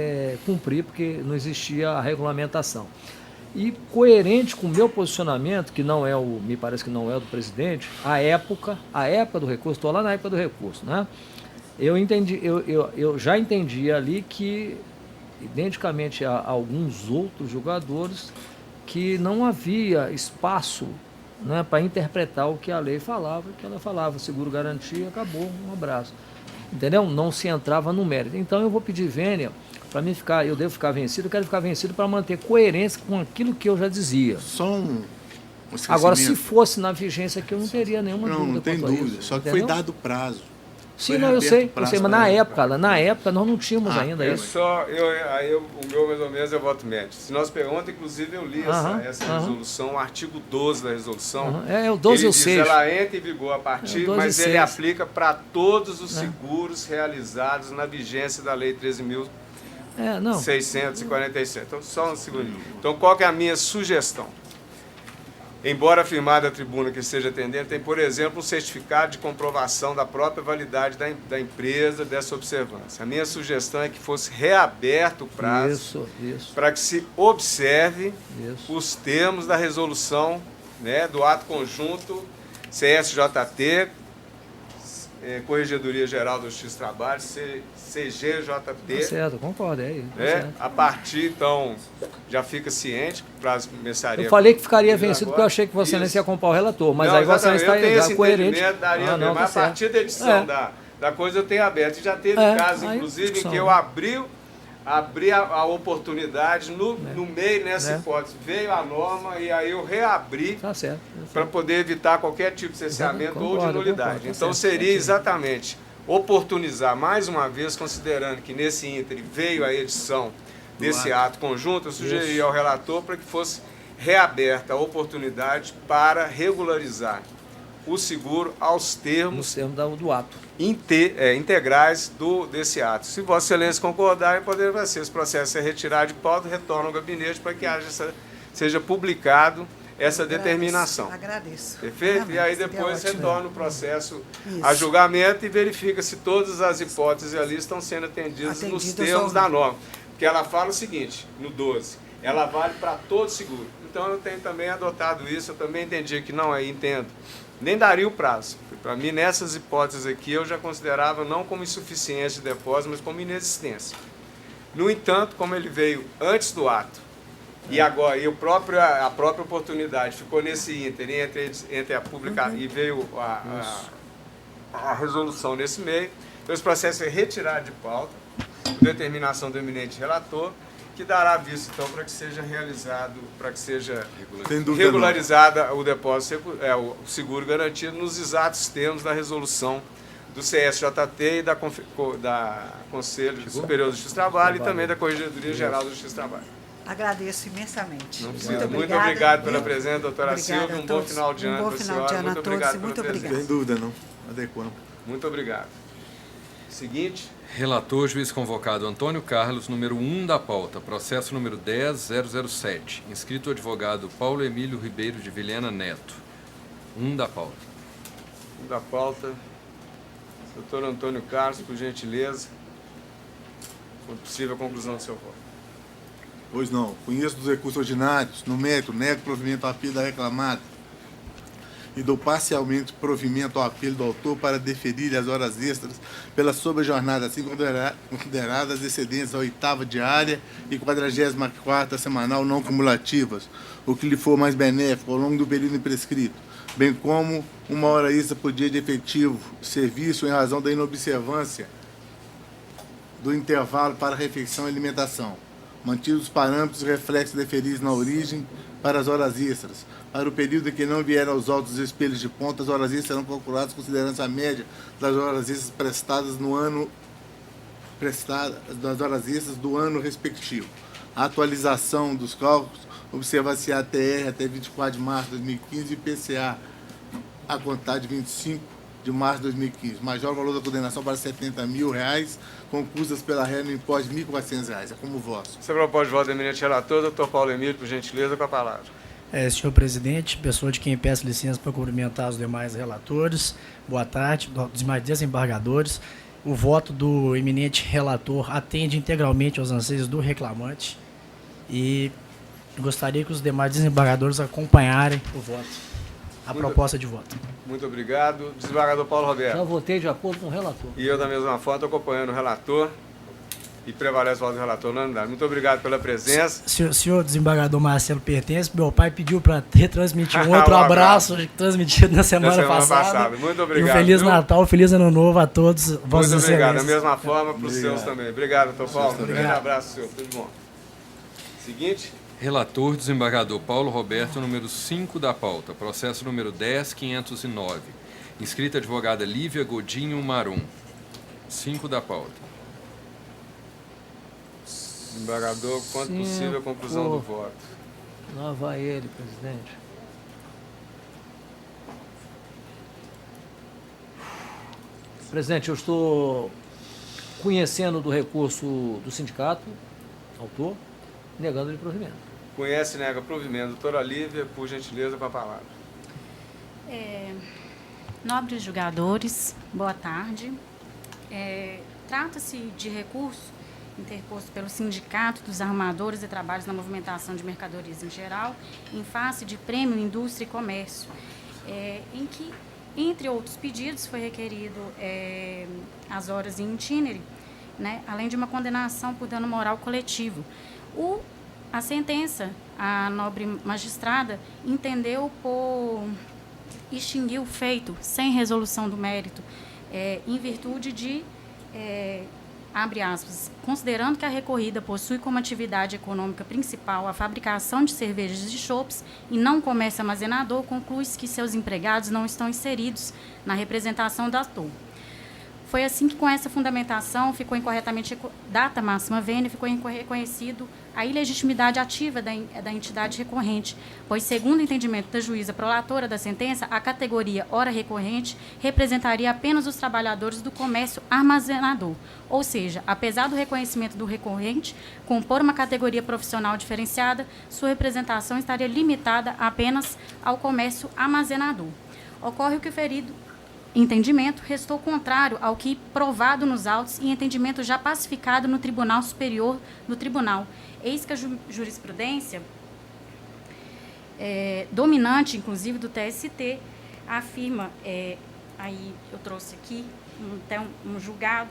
cumprir, porque não existia a regulamentação. E coerente com o meu posicionamento, que não é me parece que não é o do presidente, a época do recurso, estou lá na época do recurso, né? Eu já entendi ali que, identicamente a alguns outros julgadores, que não havia espaço, né, para interpretar o que a lei falava, que ela falava, seguro garantia, acabou, um abraço. Entendeu? Não se entrava no mérito. Então eu vou pedir vênia, para mim eu devo ficar vencido, eu quero ficar vencido para manter coerência com aquilo que eu já dizia. Só um Agora, se fosse na vigência aqui, eu não teria nenhuma dúvida. Não tem dúvida, só que foi dado prazo. Sim, não, eu sei, mas na época nós não tínhamos ainda isso. O meu mais ou menos é voto médio. Se nós pegamos, inclusive eu li essa resolução, o artigo 12 da resolução. É o 12 e o 6. Ela entra em vigor a partir, mas ele aplica para todos os seguros realizados na vigência da Lei 13.647. Então, só um segundinho. Então, qual que é a minha sugestão? Embora afirmada a tribuna que seja atendente, tem, por exemplo, um certificado de comprovação da própria validade da empresa dessa observância. A minha sugestão é que fosse reaberto o prazo para que se observe os termos da resolução, né, do ato conjunto CSJT, Corregedoria Geral da Justiça do Trabalho, CGJT. Tá certo, concordo, é isso. A partir, então, já fica ciente para as mensarias. Eu falei que ficaria vencido porque eu achei que Vossa Excelência ia comprar o relator, mas aí Vossa Excelência está coerente. Mas a partir da edição da coisa eu tenho aberto. E já teve casos, inclusive, em que eu abri a oportunidade no meio nessa hipótese. Veio a norma e aí eu reabri para poder evitar qualquer tipo de cerceamento ou de nulidade. Então seria exatamente oportunizar mais uma vez, considerando que nesse ínterim veio a edição desse ato conjunto, eu sugeri ao relator para que fosse reaberta a oportunidade para regularizar o seguro aos termos do ato integrais desse ato. Se Vossa Excelência concordar, poderá ser esse processo ser retirado de pauta, retorna ao gabinete para que seja publicado essa determinação. Agradeço. Perfeito? E aí depois retorna o processo a julgamento e verifica se todas as hipóteses ali estão sendo atendidas nos termos da norma. Porque ela fala o seguinte, no 12, ela vale para todo seguro. Então eu tenho também adotado isso, eu também entendi que não, entendo. Nem daria o prazo. Para mim, nessas hipóteses aqui, eu já considerava não como insuficiência de depósito, mas como inexistência. No entanto, como ele veio antes do ato, e agora a própria oportunidade ficou nesse ínter, entre a publicação e veio a resolução nesse meio, então esse processo é retirado de pauta, determinação do eminente relator, que dará vista, então, para que seja realizado, para que seja regularizada o depósito, o seguro garantido nos exatos termos da resolução do CSJT e da Conselho Superior de Justiça do Trabalho e também da Corregedoria Geral da Justiça do Trabalho. Agradeço imensamente. Muito obrigado pela presença, doutora Silvia. Um bom final de ano para a senhora. Muito obrigado pela presença. Sem dúvida, não. Adequamos. Muito obrigado. Seguinte. Relator, juiz convocado Antônio Carlos, número 1 da pauta, processo número 10.007. Inscrito o advogado Paulo Emílio Ribeiro de Vilhena Neto. 1 da pauta. 1 da pauta. Doutor Antônio Carlos, por gentileza. Quando possível, a conclusão do seu voto. Pois não. Conheço dos recursos ordinários, no mérito, nego provimento ao apelo da reclamada e dou parcialmente provimento ao apelo do autor para deferir as horas extras pela sobrejornada, assim consideradas excedentes à 8ª diária e 44ª semanal não cumulativas, o que lhe for mais benéfico ao longo do período imprescrito, bem como 1 hora extra por dia de efetivo serviço em razão da inobservância do intervalo para refeição e alimentação, mantidos os parâmetros e reflexos deferidos na origem para as horas extras. Para o período em que não vier aos autos os espelhos de ponta, as horas extras serão calculadas considerando a média das horas extras prestadas no ano das horas extras do ano respectivo. A atualização dos cálculos observa-se a ATR até 24 de março de 2015 e IPCA a contar de 25 de março de 2015. Major valor da condenação para R$70 mil, com custas pela ré no imposto de R$1.400. É como o vosso. Você propõe de voto do eminente relator, doutor Paulo Emílio, por gentileza, com a palavra. Senhor presidente, pessoa de quem peço licença para cumprimentar os demais relatores, boa tarde, dos demais desembargadores. O voto do eminente relator atende integralmente aos anseios do reclamante e gostaria que os demais desembargadores acompanharem o voto, a proposta de voto. Muito obrigado. Desembargador Paulo Roberto. Já votei de acordo com o relator. E eu, da mesma forma, estou acompanhando o relator e prevalece o voto do relator na unanimidade. Muito obrigado pela presença. Senhor desembargador Marcelo Pertence, meu pai pediu para retransmitir um outro abraço transmitido na semana passada. Muito obrigado. E um Feliz Natal, Feliz Ano Novo a todos. Muito obrigado. Da mesma forma para os seus também. Obrigado, doutor Paulo. Um grande abraço, senhor. Tudo bom. Seguinte. Relator, desembargador Paulo Roberto, número 5 da pauta, processo número 10.509. Inscrita advogada Lívia Godinho Marum. 5 da pauta. Desembargador, quanto possível a conclusão do voto. Lá vai ele, presidente. Presidente, eu estou conhecendo do recurso do sindicato, autor, negando-lhe provimento. Conhece e nega provimento. Doutora Lívia, por gentileza, com a palavra. Nobres julgadores, boa tarde. Trata-se de recurso interposto pelo Sindicato dos Arrumadores e Trabalhos na Movimentação de Mercadorias em Geral, em face de Prêmio Indústria e Comércio, em que, entre outros pedidos, foi requerido as horas em itinerary, né, além de uma condenação por dano moral coletivo. A sentença, a nobre magistrada entendeu por extinguir o feito sem resolução do mérito, em virtude de, abre aspas, considerando que a recorrida possui como atividade econômica principal a fabricação de cervejas e chopes e não comércio armazenador, conclui-se que seus empregados não estão inseridos na representação do ator. Foi assim que, com essa fundamentação, ficou incorretamente, data máxima vênia, ficou reconhecido a ilegitimidade ativa da entidade recorrente, pois, segundo o entendimento da juíza prolatora da sentença, a categoria hora recorrente representaria apenas os trabalhadores do comércio armazenador, ou seja, apesar do reconhecimento do recorrente compor uma categoria profissional diferenciada, sua representação estaria limitada apenas ao comércio armazenador. Ocorre que o ferido entendimento restou contrário ao que provado nos autos e entendimento já pacificado no Tribunal Superior do Tribunal. Eis que a jurisprudência dominante, inclusive do TST, afirma, aí eu trouxe aqui até um julgado,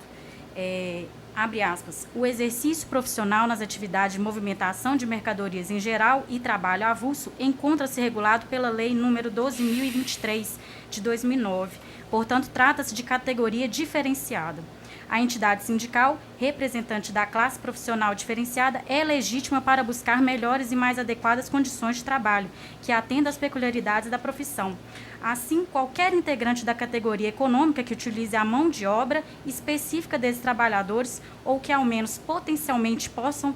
abre aspas, o exercício profissional nas atividades de movimentação de mercadorias em geral e trabalho avulso encontra-se regulado pela Lei nº 12.023, de 2009. Portanto, trata-se de categoria diferenciada. A entidade sindical, representante da classe profissional diferenciada, é legítima para buscar melhores e mais adequadas condições de trabalho, que atendam às peculiaridades da profissão. Assim, qualquer integrante da categoria econômica que utilize a mão de obra específica desses trabalhadores ou que, ao menos potencialmente, possam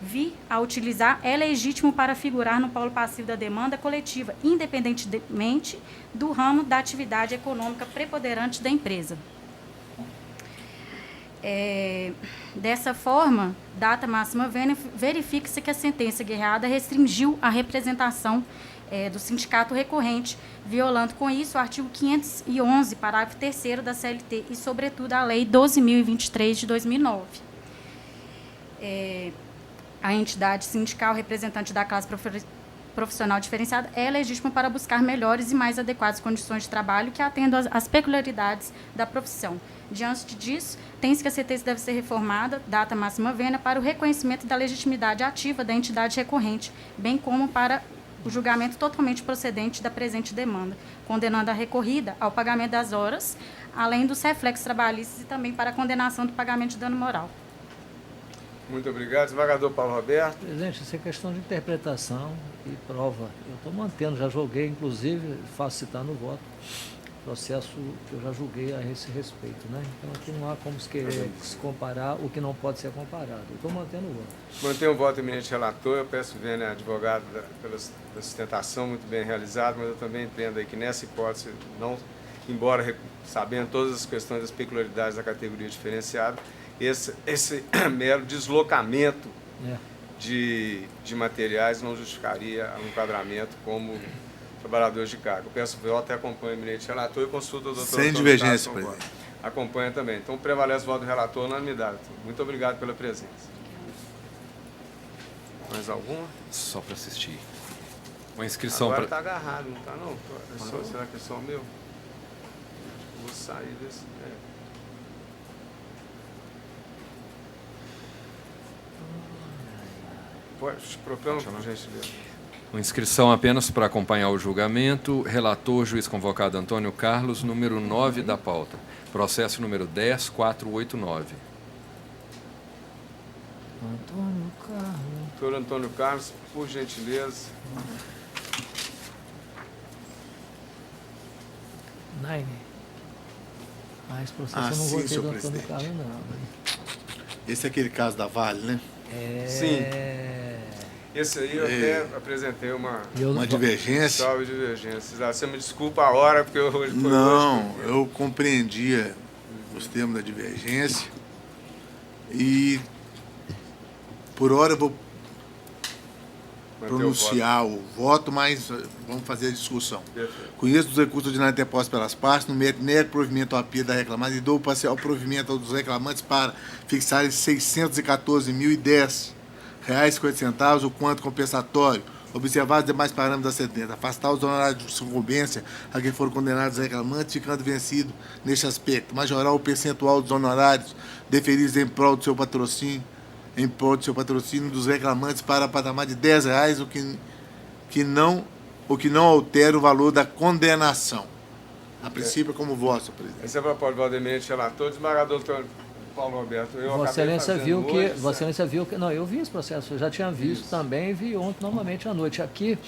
vir a utilizar, é legítimo para figurar no polo passivo da demanda coletiva, independentemente do ramo da atividade econômica preponderante da empresa. Dessa forma, data máxima vênia, verifica-se que a sentença guerreada restringiu a representação do sindicato recorrente, violando com isso o artigo 511, parágrafo 3º da CLT e, sobretudo, a Lei 12.023, de 2009. A entidade sindical representante da classe profissional diferenciada é legítima para buscar melhores e mais adequadas condições de trabalho que atendam às peculiaridades da profissão. Diante disso, tem-se que a sentença deve ser reformada, data máxima vênia, para o reconhecimento da legitimidade ativa da entidade recorrente, bem como para o julgamento totalmente procedente da presente demanda, condenando a recorrida ao pagamento das horas, além dos reflexos trabalhistas e também para a condenação do pagamento de dano moral. Muito obrigado. Desembargador Paulo Roberto. Presidente, isso é questão de interpretação e prova. Eu estou mantendo, já julguei, inclusive, faço citar no voto, processo que eu já julguei a esse respeito, né? Então aqui não há como se querer se comparar o que não pode ser comparado. Eu estou mantendo o voto. Mantenho o voto eminente relator. Eu peço vênia, advogado, pela sustentação muito bem realizada, mas eu também entendo aí que nessa hipótese, não, embora sabendo todas as questões das peculiaridades da categoria diferenciada, esse mero deslocamento de materiais não justificaria o enquadramento como trabalhadores de carga. Eu peço voto e acompanho o eminente relator e consulta o doutor. Sem divergência, presidente. Acompanha também. Então, prevalece o voto do relator na unanimidade. Muito obrigado pela presença. Mais alguma? Só para assistir. Uma inscrição agora está agarrado, não está não? Será que é só o meu? Vou sair desse... Proclama, por gentileza. Uma inscrição apenas para acompanhar o julgamento. Relator, juiz convocado Antônio Carlos, número 9 da pauta. Processo número 10489. Antônio Carlos. Doutor Antônio Carlos, por gentileza. 9. esse processo eu não sim, votei senhor do Antônio presidente. Carlos, não. Esse é aquele caso da Vale, né? Sim. Esse aí eu até apresentei uma divergência. Salve divergências. Você me desculpa a hora, porque hoje foi Não, eu compreendia os termos da divergência e por hora eu vou pronunciar o voto, mas vamos fazer a discussão. Perfeito. Conheço dos recursos ordinários interpostos pelas partes, no mérito nego provimento ao apelo da reclamada e dou parcial provimento aos reclamantes para fixar R$ 614,10,50 o quanto compensatório, observar os demais parâmetros da sentença, afastar os honorários de sucumbência a quem foram condenados os reclamantes, ficando vencido neste aspecto, majorar o percentual dos honorários deferidos em prol do seu patrocínio, dos reclamantes para patamar de R$10, o que não altera o valor da condenação. A princípio, como voto, senhor presidente. Essa é a proposta do Valdemir, relator, desembargador Paulo Roberto. Vossa Excelência viu que... Não, eu vi esse processo, eu já tinha visto também, vi ontem novamente à noite. Aqui,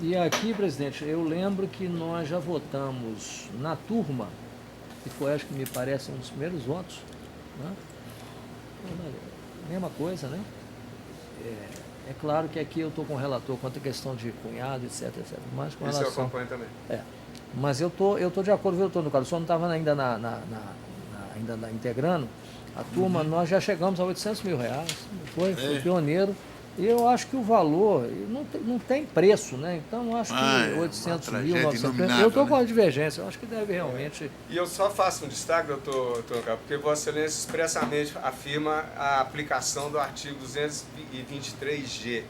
e aqui, presidente, eu lembro que nós já votamos na turma, que foi, acho que me parece, um dos primeiros votos, né? Mesma coisa, né? É claro que aqui eu estou com o relator quanto à questão de cunhado, etc. Mas com relação... Isso eu acompanho também. Mas eu tô de acordo com o Antônio Carlos. O senhor não estava ainda integrando a turma. Nós já chegamos a R$800 mil, foi pioneiro. E eu acho que o valor não tem preço, né? Então eu acho que 800 mil, 900 mil. Eu estou com a divergência, eu acho que deve realmente. E eu só faço um destaque, doutor Carlos, porque Vossa Excelência expressamente afirma a aplicação do artigo 223G.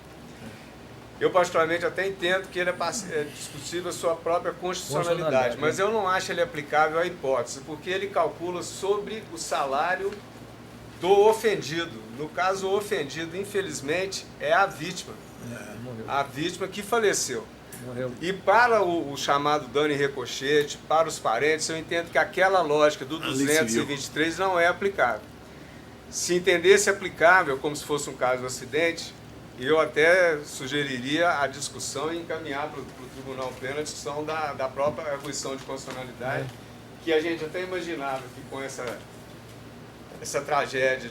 Eu, particularmente, até entendo que ele é discutível a sua própria constitucionalidade, mas eu não acho ele aplicável à hipótese, porque ele calcula sobre o salário do ofendido. No caso, o ofendido, infelizmente, é a vítima. A vítima que faleceu. Morreu. E para o chamado dano em ricochete, para os parentes, eu entendo que aquela lógica do 223 não é aplicável. Se entendesse aplicável como se fosse um caso de acidente, eu até sugeriria a discussão e encaminhar para o Tribunal Pleno a discussão da própria arguição de constitucionalidade, que a gente até imaginava que com essa tragédia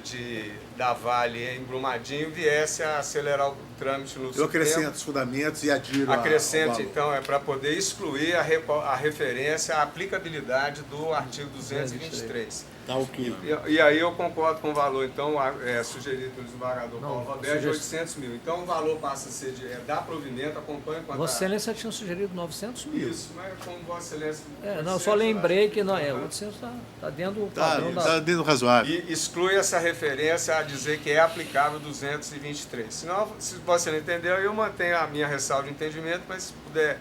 da Vale em Brumadinho viesse a acelerar o trâmite no Supremo. Eu acrescento os fundamentos e adiro Acrescente, então, para poder excluir a referência à aplicabilidade do artigo 223. Tá ok. E aí eu concordo com o valor, então, sugerido pelo desembargador Paulo Roberto, de 800 mil. Então o valor passa a ser dar provimento, acompanha quanto Vossa Excelência tinha sugerido 900 mil. Isso, mas como Vossa Excelência... não, eu só lembrei que 800 está dentro do padrão Está dentro do razoável. E exclui essa referência a dizer que é aplicável 223. Senão, se você não entendeu, eu mantenho a minha ressalva de entendimento, mas se puder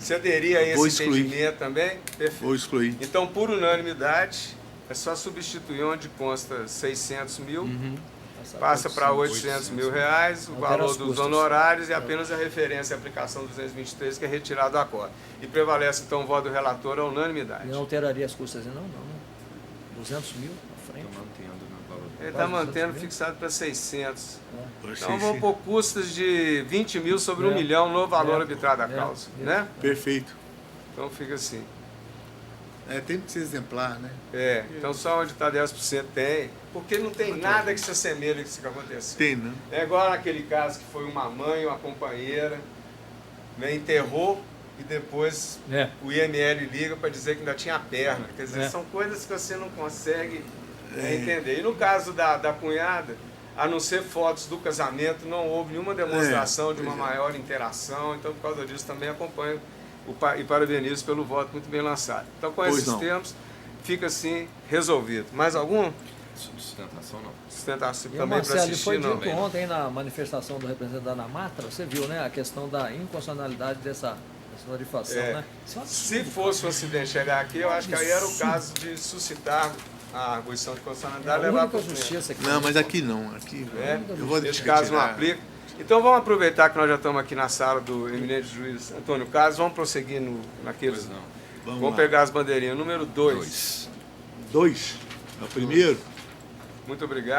se aderir a esse entendimento também, perfeito. Vou excluir. Então, por unanimidade, é só substituir onde consta 600 mil, passa para 800 mil reais, o valor dos honorários e apenas a referência à aplicação 223, que é retirado do acordo. E prevalece, então, o voto do relator à unanimidade. E não alteraria as custas, não, né? 200 mil à frente. Ele está mantendo fixado para 600. Então vão por custas de 20 mil sobre 1 milhão no valor arbitrário da causa. Né? Perfeito. Então fica assim. Tem que ser exemplar, né? Então só onde está 10% tem, porque não tem nada que se assemelhe a isso que aconteceu. Tem, não. É igual naquele caso que foi uma mãe, uma companheira, né, enterrou e depois o IML liga para dizer que ainda tinha a perna. Quer dizer, são coisas que você não consegue entender. E no caso da cunhada, a não ser fotos do casamento, não houve nenhuma demonstração de uma maior interação, então por causa disso também acompanho e parabenizo pelo voto muito bem lançado. Então, com esses termos, fica assim resolvido. Mais algum? Sustentação não. Sustentação também para Marcelo, assistir, foi não. dito ontem na manifestação do representante da Matra, você viu, né, a questão da inconstitucionalidade dessa tarifação, né? Se fosse um acidente chegar aqui, eu acho que aí era o caso de suscitar a arguição de constitucionalidade e levar para o justiça aqui. Não, mas aqui não. Aqui eu vou neste caso não aplica. Então vamos aproveitar que nós já estamos aqui na sala do eminente juiz Antônio Carlos, vamos prosseguir naqueles. Vamos pegar as bandeirinhas. Número 2. 2? É o primeiro? Muito obrigado.